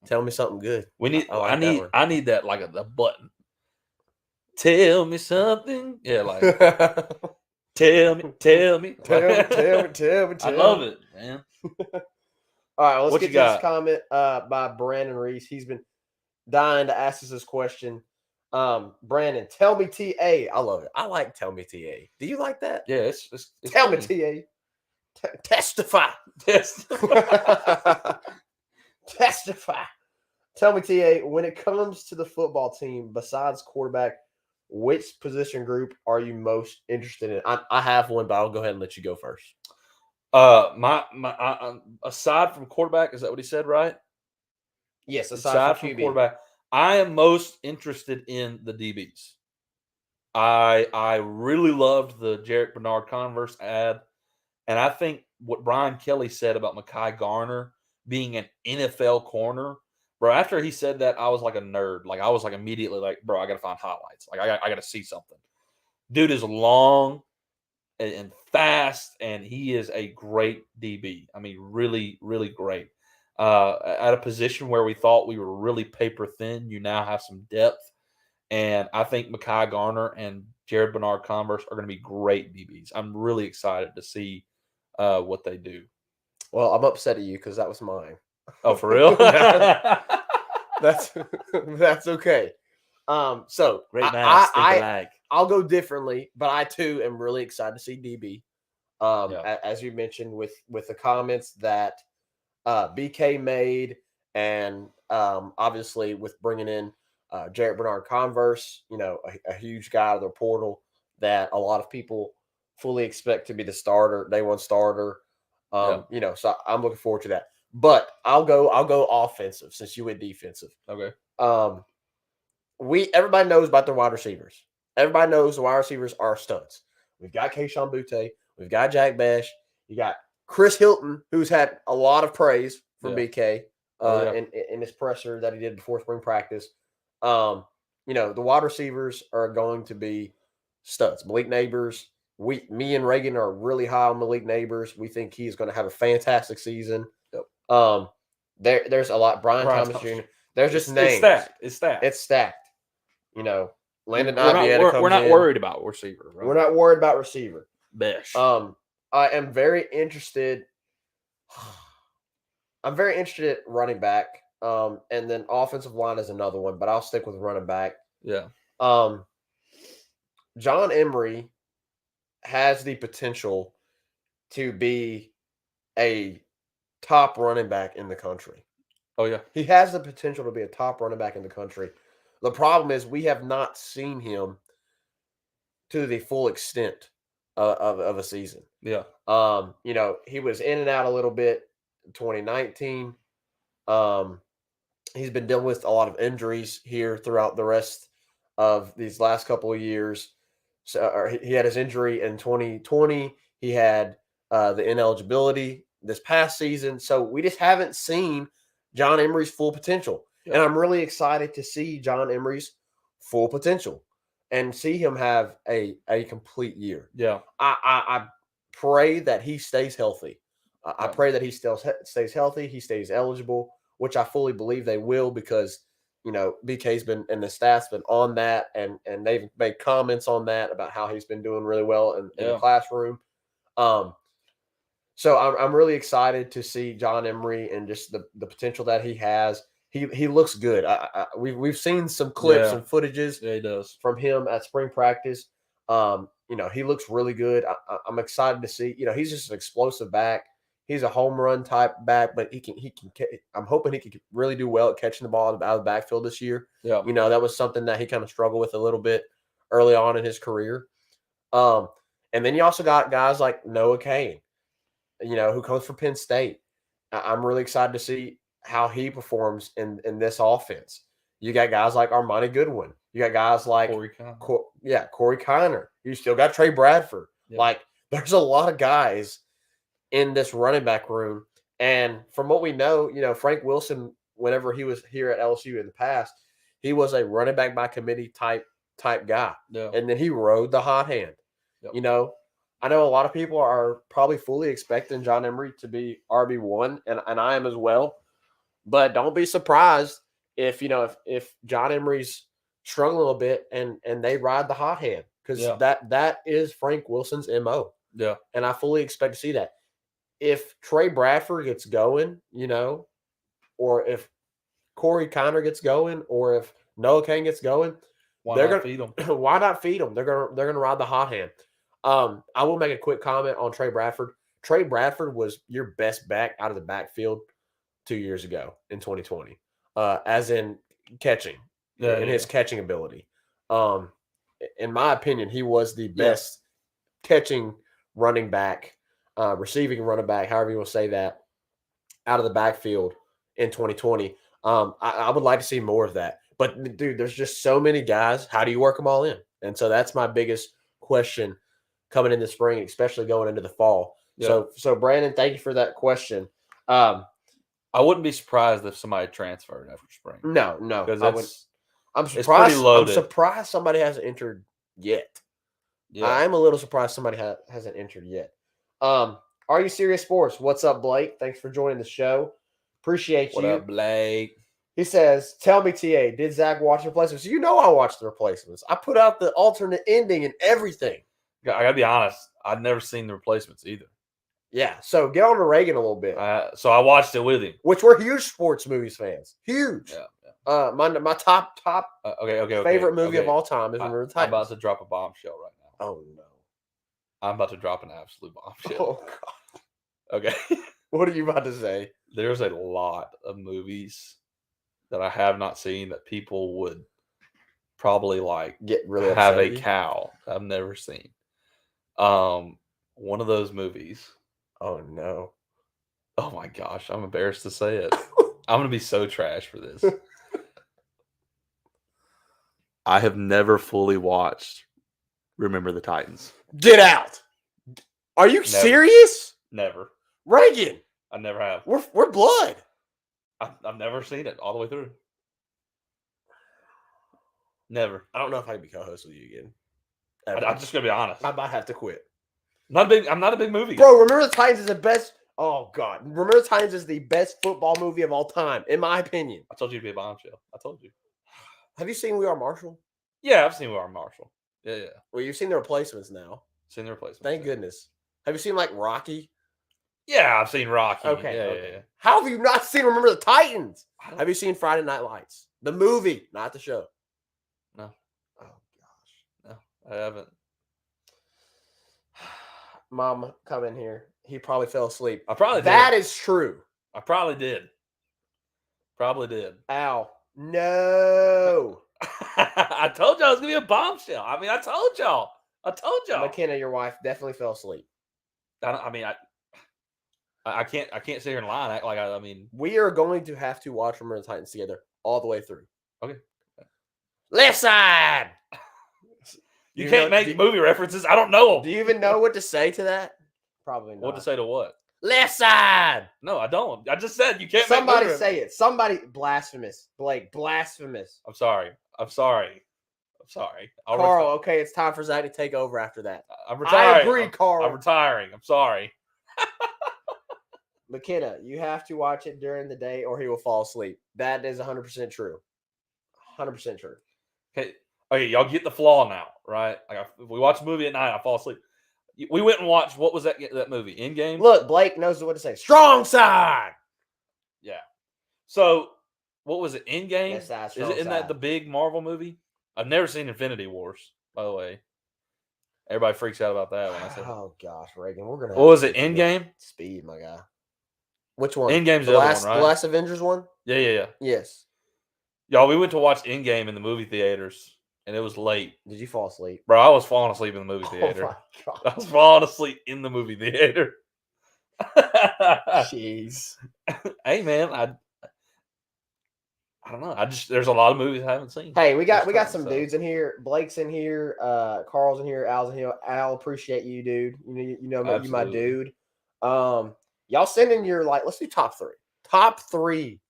Tell me something good. We need. I I need that like a button. Tell me something. Yeah, like tell me. Tell me. I love it, man. All right, let's What get you to this got? comment by Brandon Reese. He's been dying to ask us this question. Brandon, tell me TA. I love it. I like tell me TA. Do you like that? Yeah, it's Tell me funny. TA. Testify. Testify. Tell me TA, when it comes to the football team, besides quarterback, which position group are you most interested in? I have one, but I'll go ahead and let you go first. Aside from quarterback, is that what he said, right? Yes, Aside from quarterback, I am most interested in the DBs. I really loved the Jarek Bernard Converse ad, and I think what Brian Kelly said about Mekhi Garner being an NFL corner, bro. After he said that, I was like a nerd. Like I was like immediately like, bro, I gotta find highlights. Like I gotta see something. Dude is long and fast, and he is a great DB. I mean, really, really great. At a position where we thought we were really paper thin, you now have some depth. And I think Mekhi Garner and Jared Bernard Converse are going to be great DBs. I'm really excited to see what they do. Well, I'm upset at you because that was mine. Oh, for real? That's okay. So great man. I'll go differently, but I too am really excited to see DB. As you mentioned with the comments that BK made, and obviously with bringing in Jarrett Bernard Converse, a huge guy out of the portal that a lot of people fully expect to be the starter, day one starter. So I'm looking forward to that. But I'll go offensive since you went defensive. Okay. Everybody knows about the wide receivers. Everybody knows the wide receivers are studs. We've got Kayshon Boutte. We've got Jack Bash. You got Chris Hilton, who's had a lot of praise from BK in his presser that he did before spring practice. The wide receivers are going to be studs. Malik Neighbors. Me and Reagan are really high on Malik Neighbors. We think he's going to have a fantastic season. Yep. There's a lot. Brian Thomas Jr. There's just names. It's stacked. It's stacked. You know, Landon we're Avieta comes we're not in. worried about receiver. Right? We're not worried about receiver. Besh. I am very interested. I'm very interested at running back. And then offensive line is another one, but I'll stick with running back. Yeah. John Emery has the potential to be a top running back in the country. Oh, yeah. He has the potential to be a top running back in the country. The problem is we have not seen him to the full extent of a season. Yeah. You know, he was in and out a little bit in 2019. He's been dealing with a lot of injuries here throughout the rest of these last couple of years. So he had his injury in 2020. He had the ineligibility this past season. So we just haven't seen John Emery's full potential. Yeah. And I'm really excited to see John Emery's full potential and see him have a complete year. Yeah. I pray that he stays healthy. I pray that he still stays healthy. He stays eligible, which I fully believe they will because, you know, BK's been and the staff's been on that and they've made comments on that about how he's been doing really well in the classroom. So I'm really excited to see John Emery and just the potential that he has. He looks good. We've seen some clips and footages he does. from him at spring practice. You know, he looks really good. I'm excited to see. You know, he's just an explosive back. He's a home run type back, but he can. I'm hoping he can really do well at catching the ball out of the backfield this year. Yeah, you know, that was something that he kind of struggled with a little bit early on in his career. And then you also got guys like Noah Cain, you know, who comes from Penn State. I'm really excited to see how he performs in this offense. You got guys like Armani Goodwin. You got guys like Corey Kiner. You still got Trey Bradford. Yeah. Like, there's a lot of guys in this running back room. And from what we know, you know, Frank Wilson, whenever he was here at LSU in the past, he was a running back by committee type guy. Yeah. And then he rode the hot hand. Yep. You know, I know a lot of people are probably fully expecting John Emery to be RB1, and I am as well. But don't be surprised if, you know, if John Emery's struggling a little bit and they ride the hot hand because that is Frank Wilson's MO. Yeah. And I fully expect to see that. If Trey Bradford gets going, you know, or if Corey Kiner gets going, or if Noah Cain gets going, why not feed them? Why not feed them? They're gonna ride the hot hand. I will make a quick comment on Trey Bradford. Trey Bradford was your best back out of the backfield 2 years ago in 2020, as in catching, his catching ability. In my opinion, he was the best catching running back, receiving running back, however you want to say that, out of the backfield in 2020. I would like to see more of that. But, dude, there's just so many guys. How do you work them all in? And so that's my biggest question coming in the spring, especially going into the fall. Yeah. So Brandon, thank you for that question. I wouldn't be surprised if somebody transferred after spring. No, because I'm surprised. It's pretty loaded. I'm surprised somebody hasn't entered yet. Yeah. I'm a little surprised somebody hasn't entered yet. Are You Serious Sports? What's up, Blake? Thanks for joining the show. Appreciate you. What up, Blake? He says, tell me, TA, did Zach watch the replacements? You know I watched the replacements. I put out the alternate ending and everything. I got to be honest. I've never seen the replacements either. Yeah, so get on to Reagan a little bit. So I watched it with him. Which we're huge sports movies fans. Huge. Yeah. My top favorite movie of all time is Remember the Titans. I'm about to drop a bombshell right now. Oh, no. I'm about to drop an absolute bombshell. Oh, God. Okay. What are you about to say? There's a lot of movies that I have not seen that people would probably get really have a cow I've never seen. One of those movies. Oh no. Oh my gosh, I'm embarrassed to say it. I'm gonna be so trash for this. I have never fully watched Remember the Titans. Get out. Are you serious? Never. Reagan. I never have. We're blood. I've never seen it all the way through. Never. I don't know if I can be co-host with you again. I'm just gonna be honest. I might have to quit. I'm not a big movie guy. Bro, Remember the Titans is the best Oh God, Remember the Titans is the best football movie of all time, in my opinion. I told you to be a bombshell. I told you. Have you seen We Are Marshall? Yeah, I've seen We Are Marshall. Yeah. Well, you've seen the replacements now. Seen the replacement. Thank goodness. Have you seen like Rocky? Yeah, I've seen Rocky. Okay. Yeah. How have you not seen Remember the Titans? Have you seen Friday Night Lights? The movie, not the show. No. Oh gosh. No, I haven't. Mom, come in here. He probably fell asleep. I probably did. That is true. I probably did. Probably did. Ow. No. I told y'all it was gonna be a bombshell. I mean, I told y'all. McKenna, your wife, definitely fell asleep. I can't sit here and lie and act like I mean. We are going to have to watch Remember the Titans together all the way through. Okay. Left side. You can't make movie references. I don't know them. Do you even know what to say to that? Probably not. What to say to what? Left side. No, I don't. I just said you can't. Somebody make say it. Somebody blasphemous. Blake, blasphemous. I'm sorry. Carl, okay, it's time for Zach to take over after that. I'm retiring. I agree, Carl. I'm retiring. I'm sorry. McKenna, you have to watch it during the day or he will fall asleep. That is 100% true. 100% true. Okay, y'all get the flaw now, right? Like if we watch a movie at night, I fall asleep. We went and watched, what was that movie? Endgame? Look, Blake knows what to say. Strong side. Yeah. So, what was it? Endgame? Yes, that's Isn't that the big Marvel movie? I've never seen Infinity Wars, by the way. Everybody freaks out about that when I say. Oh gosh, Reagan, we're gonna. What was it? Endgame? Speed, my guy. Which one? Endgame's the the last, other one, right? The last Avengers one. Yeah. Yes. Y'all, we went to watch Endgame in the movie theaters, and it was late. Did you fall asleep? Bro, I was falling asleep in the movie theater. Oh my God. I was falling asleep in the movie theater. Jeez. Hey, man, I don't know. There's a lot of movies I haven't seen. Hey, we got some dudes in here. Blake's in here. Carl's in here. Al's in here. Al, appreciate you, dude. You know you my dude. Y'all send in your let's do top three. Top three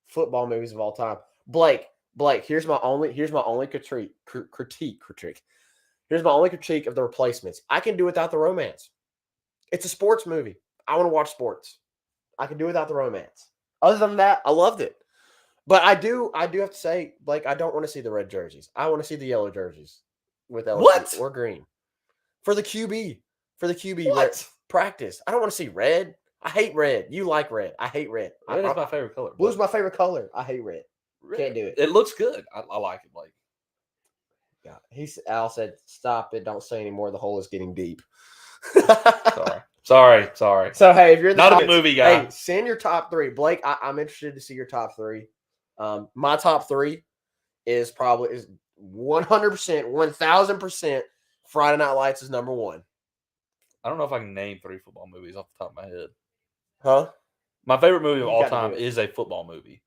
football movies of all time. Blake, here's my only critique. Here's my only critique of The Replacements. I can do without the romance. It's a sports movie. I want to watch sports. I can do without the romance. Other than that, I loved it. But I do have to say, Blake, I don't want to see the red jerseys. I want to see the yellow jerseys with LSU What? or green. For the QB. What? Practice. I don't want to see red. I hate red. You like red. I hate red. Red is my favorite color. Blue's my favorite color. I hate red. Red. Can't do it. It looks good. I like it, Blake. Yeah. Al said, "Stop it! Don't say anymore. The hole is getting deep." Sorry. So hey, if you're not a movie guy, hey, send your top three. Blake, I'm interested to see your top three. My top three is 100%, 1000%. Friday Night Lights is number one. I don't know if I can name three football movies off the top of my head. Huh? My favorite movie of all time is a football movie.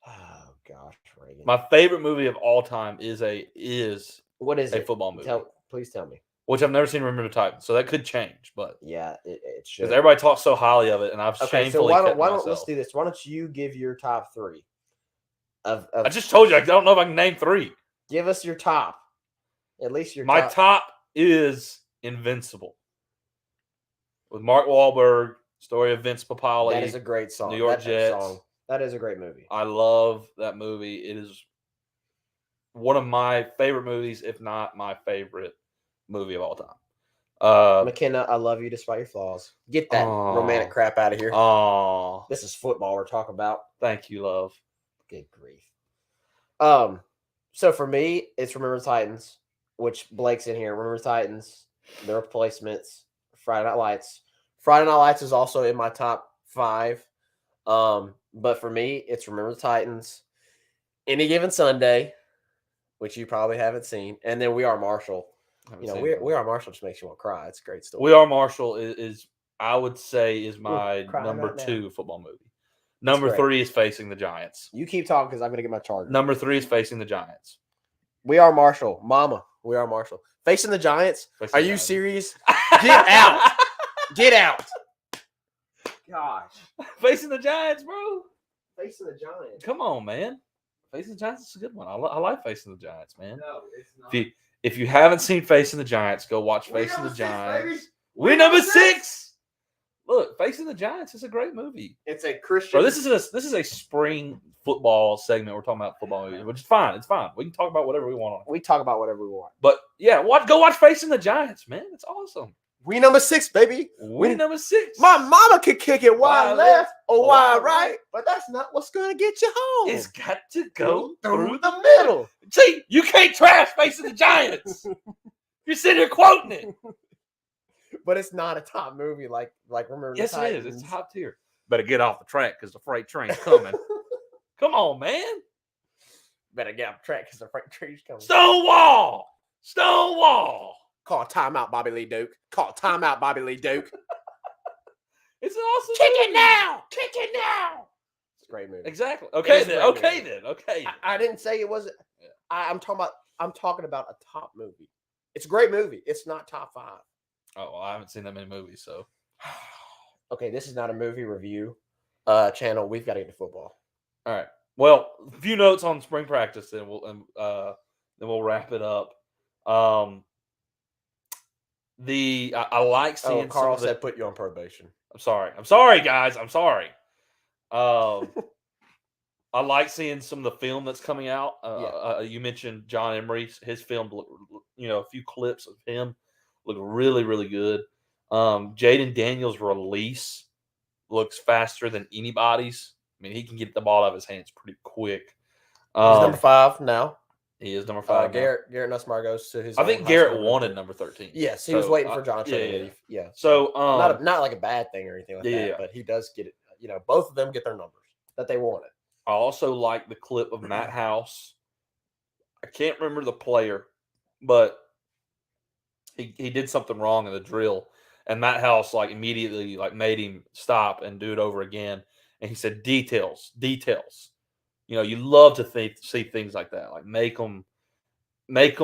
Oh gosh, Reagan. My favorite movie of all time is what is a it? football movie. Please tell me. Which I've never seen Remember the Titans, so that could change. But yeah, it should. Because everybody talks so highly of it, and I've shamefully kept myself. Let's do this? Why don't you give your top three? I just told you I don't know if I can name three. Give us your top. At least your my top is Invincible with Mark Wahlberg. Story of Vince Papale. That is a great song. New York Jets. That is a great movie. I love that movie. It is one of my favorite movies, if not my favorite movie of all time. McKenna, I love you despite your flaws. Get that romantic crap out of here. Oh, this is football we're talking about. Thank you, love. Good grief. So for me, it's Remember the Titans, which Blake's in here. Remember the Titans, The Replacements, Friday Night Lights. Friday Night Lights is also in my top 5. But for me, it's Remember the Titans, Any Given Sunday, which you probably haven't seen, and then We Are Marshall. We Are Marshall just makes you want to cry. It's a great story. We Are Marshall is I would say is my number 2 football movie. Number 3 is Facing the Giants. You keep talking because I'm going to get my charger. Number 3 is Facing the Giants. We Are Marshall. Mama, We Are Marshall. Facing the Giants? Are you serious? Get out. Get out. Gosh. Facing the Giants, bro. Facing the Giants. Come on, man. Facing the Giants is a good one. I like Facing the Giants, man. No, it's not. If you haven't seen Facing the Giants, go watch Facing the Giants. We're number 6. look, Facing the Giants is a great movie. It's a Christian. Bro, this is a spring football segment. We're talking about football movies, which is fine. It's fine. We can talk about whatever we want. We talk about whatever we want. But yeah, go watch Facing the Giants, man. It's awesome. We number 6, baby. We number 6. My mama could kick it wide left or wide wide right, but that's not what's gonna get you home. It's got to go through the middle. See, you can't trash Facing the Giants. You're sitting here quoting it. But it's not a top movie like remember. Yes, the it is. Titans. It's top tier. Better get off the track because the freight train's coming. Come on, man. Better get off the track because the freight train's coming. Stonewall. Stonewall. Call timeout, Bobby Lee Duke. Call timeout, Bobby Lee Duke. It's an awesome Kick movie. it now. Kick it now. It's a great movie. Exactly. Okay It's then. great Okay movie. then. Okay. I didn't say it wasn't. Yeah. I'm talking about a top movie. It's a great movie. It's not top 5. Oh, well, I haven't seen that many movies, so. Okay, this is not a movie review channel. We've got to get to football. All right. Well, a few notes on spring practice, then we'll wrap it up. I like seeing. Carl said put you on probation. I'm sorry, guys. I'm sorry. I like seeing some of the film that's coming out. You mentioned John Emery, his film. A few clips of him look really, really good. Jaden Daniels' release looks faster than anybody's. I mean, he can get the ball out of his hands pretty quick. He's number 5 now. He is number 5. Garrett Nussmeyer goes to his. I think Garrett wanted number 13. Yes, he was waiting for John to leave. Yeah. So not like a bad thing or anything like that, but he does get it. Both of them get their numbers that they wanted. I also like the clip of Matt House. I can't remember the player, but he did something wrong in the drill, and Matt House immediately made him stop and do it over again. And he said, "Details. You love to see things like that. Like make them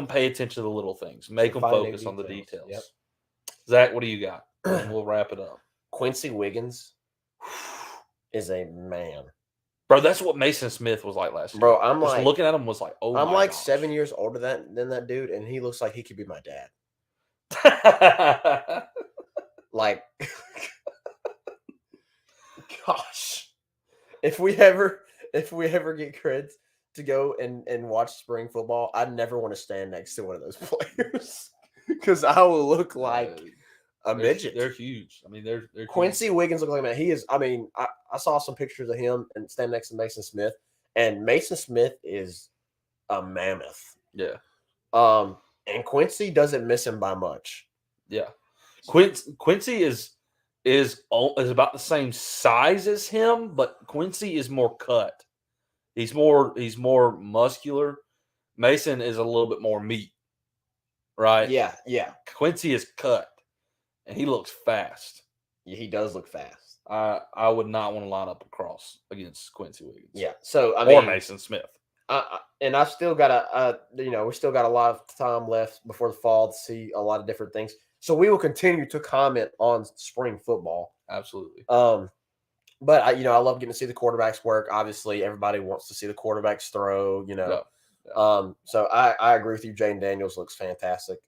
pay attention to the little things. Make them focus on the details." Yep. Zach, what do you got? And we'll wrap it up. Quincy Wiggins is a man. Bro, that's what Mason Smith was like last year. Bro, I'm just looking at him was like, oh, I'm my like gosh. 7 years older than that dude, and he looks like he could be my dad. Like, gosh, if we ever get creds to go and watch spring football, I'd never want to stand next to one of those players because I will look like a midget. They're huge. I mean, they're Quincy huge. Wiggins look like, man, he is. I mean, I saw some pictures of him and stand next to Mason Smith, and Mason Smith is a mammoth. Yeah. And Quincy doesn't miss him by much. Yeah. Quincy is about the same size as him, but Quincy is more cut. He's more muscular. Mason is a little bit more meat. Right? Yeah. Quincy is cut. And he looks fast. Yeah, he does look fast. I would not want to line up across against Quincy Wiggins. Yeah. So or Mason Smith. And I've still got we still got a lot of time left before the fall to see a lot of different things. So we will continue to comment on spring football. Absolutely. But I love getting to see the quarterbacks work. Obviously, everybody wants to see the quarterbacks throw. Yeah. So I agree with you. Jaden Daniels looks fantastic.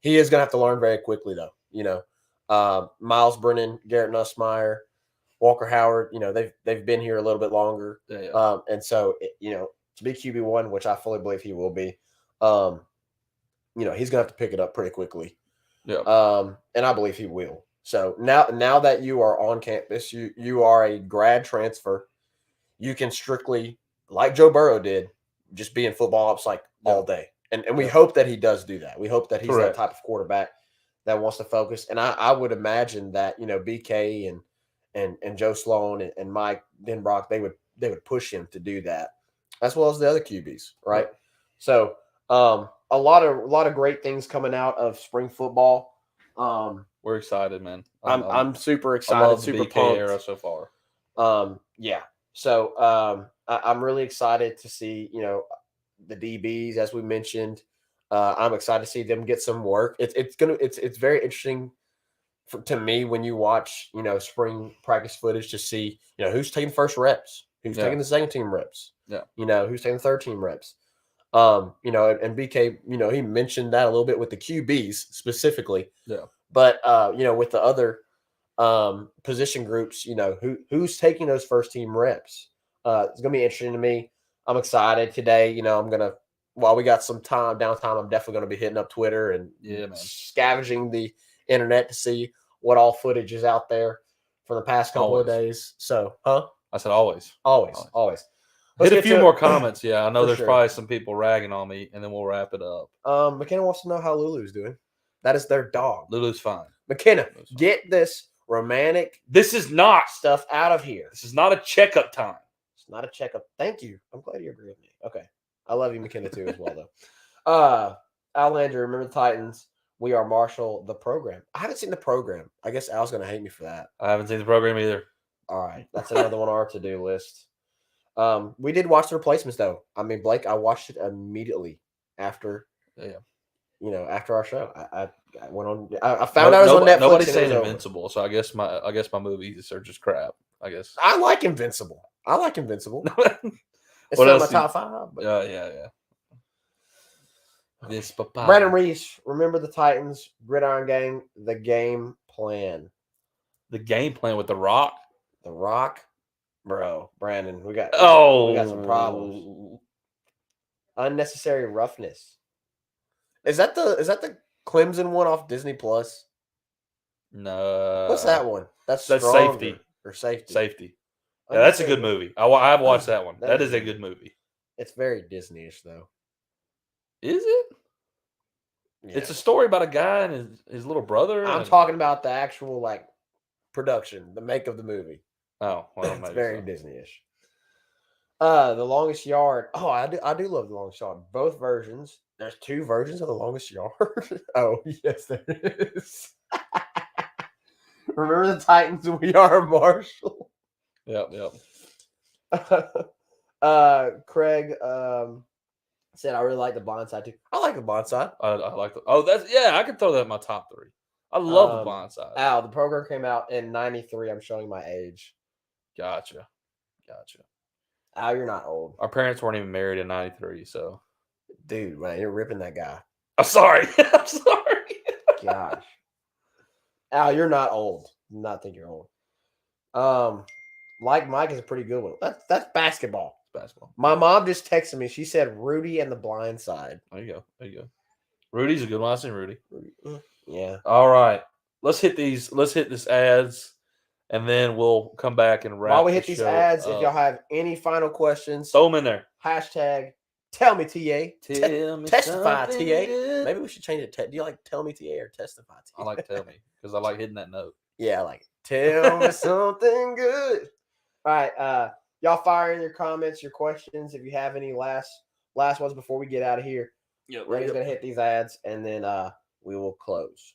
He is gonna have to learn very quickly, though. Miles Brennan, Garrett Nussmeyer, Walker Howard. They've been here a little bit longer. Yeah. And so to be QB1, which I fully believe he will be, he's gonna have to pick it up pretty quickly. Yeah. And I believe he will. So now that you are on campus, you are a grad transfer, you can strictly, like Joe Burrow did, just be in football ops all day. And we hope that he does do that. We hope that he's Correct. that type of quarterback that wants to focus. And I would imagine that, BK and Joe Sloan and Mike Denbrock, they would push him to do that, as well as the other QBs, right? Yeah. So a lot of great things coming out of spring football. We're excited, man. I'm super I excited, love the super BK pumped. era so far. Yeah. So I'm really excited to see, the DBs, as we mentioned. I'm excited to see them get some work. It's very interesting to me when you watch, spring practice footage to see, who's taking first reps, who's taking the second team reps, who's taking the third team reps. And BK, he mentioned that a little bit with the QBs specifically. Yeah. But with the other position groups. Who's taking those first team reps. It's gonna be interesting to me. I'm excited today. I'm gonna while we got some downtime. I'm definitely gonna be hitting up Twitter and scavenging the internet to see what all footage is out there for the past couple of days. So, I said always. Let's Hit a few more comments. Yeah, I know there's sure. probably some people ragging on me, and then we'll wrap it up. McKenna wants to know how Lulu's doing. That is their dog. Lulu's fine. McKenna, get this romantic This is not stuff out of here. This is not a checkup time. It's not a checkup. Thank you. I'm glad you agree with me. Okay. I love you, McKenna, too, as well, though. Al Landry, remember the Titans. We are Marshall, the program. I haven't seen the program. I guess Al's going to hate me for that. I haven't seen the program either. All right. That's another one on our to-do list. We did watch the replacements, though. I mean, Blake, I watched it immediately after after our show. I went on. I found out it was on Netflix. Nobody's saying Invincible, so I guess my movies are just crap. I guess I like Invincible. It's What not else my do top 5. But... Yeah. This papaya. Brandon Reese, remember the Titans, Gridiron Gang, the game plan. The game plan with The Rock. The Rock, bro. Brandon, we got some problems. Unnecessary roughness. Is that the Clemson one off Disney Plus? No. What's that one? That's Safety. Or Safety. Safety. Yeah, that's a good movie. I've watched that one. That is a good movie. It's very Disney-ish, though. Is it? Yeah. It's a story about a guy and his little brother. I'm talking about the actual production, the make of the movie. Oh, well, it's very Disney-ish. The Longest Yard. Oh, I do love The Longest Yard. Both versions. There's 2 versions of The Longest Yard. Oh, yes, there is. Remember the Titans? We are Marshall. Yep. Craig said, I really like The Blind Side too. I like The Blind Side. I like I could throw that in my top 3. I love The Blind Side. Al, the program came out in 93. I'm showing my age. Gotcha. Al, you're not old. Our parents weren't even married in 93, so. Dude, man, you're ripping that guy. I'm sorry. Gosh. Al, you're not old. Do not think you're old. Like Mike is a pretty good one. That's basketball. My mom just texted me. She said Rudy and The Blind Side. There you go. Rudy's a good one. I seen Rudy. Yeah. All right. Let's hit this ads, and then we'll come back and wrap. While we hit these ads, if y'all have any final questions, throw them in there. Hashtag tell me TA. Tell me testify TA. good. Maybe we should change it. Do you like tell me TA or testify TA? I like tell me because I like hitting that note. Yeah, I like it. Tell me something good. All right. Y'all fire in your comments, your questions. If you have any last ones before we get out of here. Yeah, Ray's going to hit these ads, and then we will close.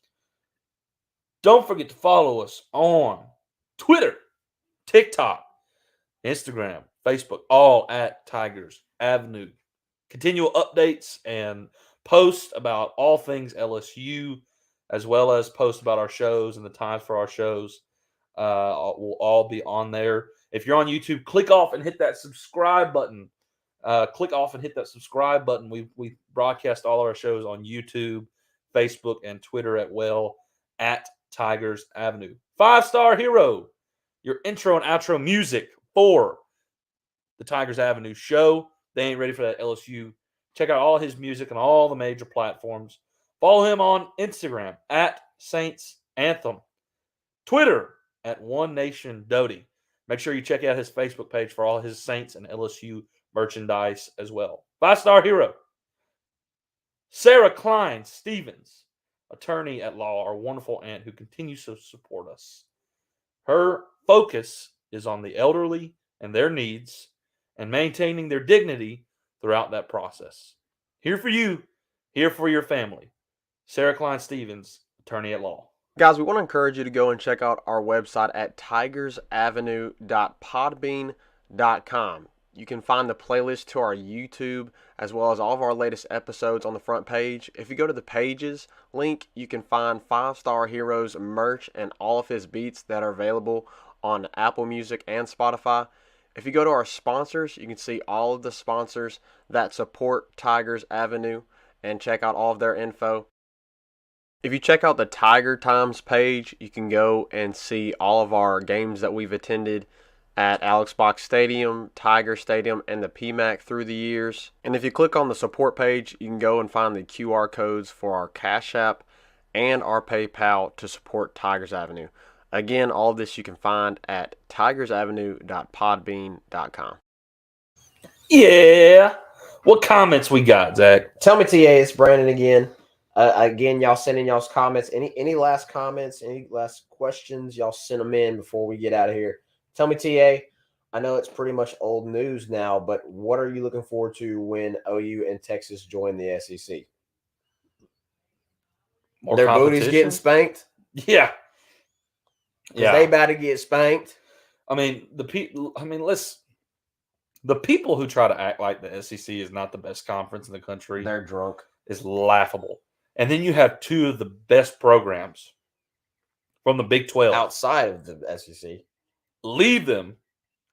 Don't forget to follow us on Twitter, TikTok, Instagram, Facebook, all at Tigers Avenue. Continual updates and posts about all things LSU, as well as posts about our shows and the times for our shows. Will all be on there. If you're on YouTube, click off and hit that subscribe button. We broadcast all our shows on YouTube, Facebook, and Twitter at Tigers Avenue. 5-Star Hero, your intro and outro music for the Tigers Avenue show. They ain't ready for that LSU. Check out all his music on all the major platforms. Follow him on Instagram at Saints Anthem, Twitter at One Nation Doty. Make sure you check out his Facebook page for all his Saints and LSU merchandise as well. 5-Star Hero, Sarah Klein Stevens, attorney at law, our wonderful aunt who continues to support us. Her focus is on the elderly and their needs and maintaining their dignity throughout that process. Here for you, here for your family. Sarah Klein Stevens, attorney at law. Guys, we want to encourage you to go and check out our website at tigersavenue.podbean.com. You can find the playlist to our YouTube as well as all of our latest episodes on the front page. If you go to the pages link, you can find 5-Star Heroes merch and all of his beats that are available on Apple Music and Spotify. If you go to our sponsors, you can see all of the sponsors that support Tigers Avenue and check out all of their info. If you check out the Tiger Times page, you can go and see all of our games that we've attended at Alex Box Stadium, Tiger Stadium, and the PMAC through the years. And if you click on the support page, you can go and find the QR codes for our Cash App and our PayPal to support Tigers Avenue. Again, all of this you can find at tigersavenue.podbean.com. Yeah. What comments we got, Zach? Tell me, TA, it's Brandon again. Again, y'all send in y'all's comments. Any last comments, any last questions, y'all send them in before we get out of here. Tell me, TA, I know it's pretty much old news now, but what are you looking forward to when OU and Texas join the SEC? More Their booty's competition? getting spanked? Yeah. Because they about to get spanked. I mean, the people who try to act like the SEC is not the best conference in the country, They're drunk. is laughable. And then you have two of the best programs from the Big 12 Outside of the SEC. Leave them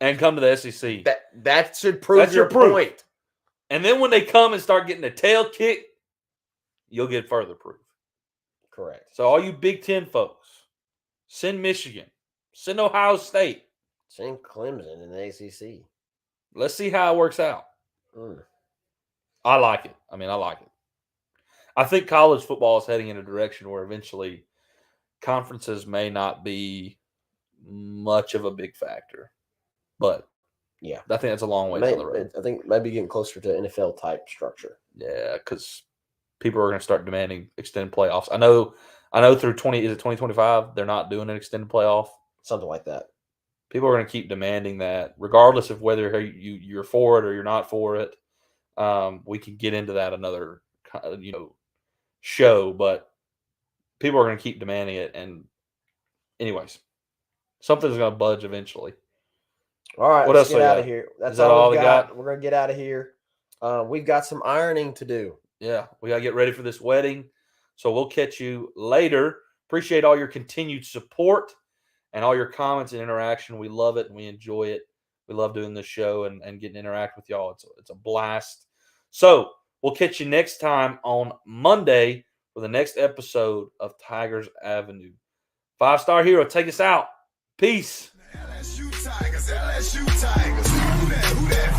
and come to the SEC. That should prove That's your proof. point. And then when they come and start getting a tail kick, you'll get further proof. Correct. So all you Big 10 folks, send Michigan, send Ohio State. Send Clemson in the ACC. Let's see how it works out. I like it. I like it. I think college football is heading in a direction where eventually conferences may not be much of a big factor. But yeah, I think that's a long way down the road. I think maybe getting closer to NFL type structure. Yeah, because people are going to start demanding extended playoffs. I know through 2025 they're not doing an extended playoff. Something like that. People are going to keep demanding that, regardless of whether you're for it or you're not for it. We can get into that another show, but people are going to keep demanding it. And anyways, something's going to budge eventually. All right, what let's else get out of here. That's all we got. We're going to get out of here. We've got some ironing to do. Yeah, we got to get ready for this wedding. So we'll catch you later. Appreciate all your continued support and all your comments and interaction. We love it and we enjoy it. We love doing this show and getting to interact with y'all. It's a blast. So we'll catch you next time on Monday for the next episode of Tigers Avenue. 5-star Hero, take us out. Peace. LSU Tigers, LSU Tigers. Who that?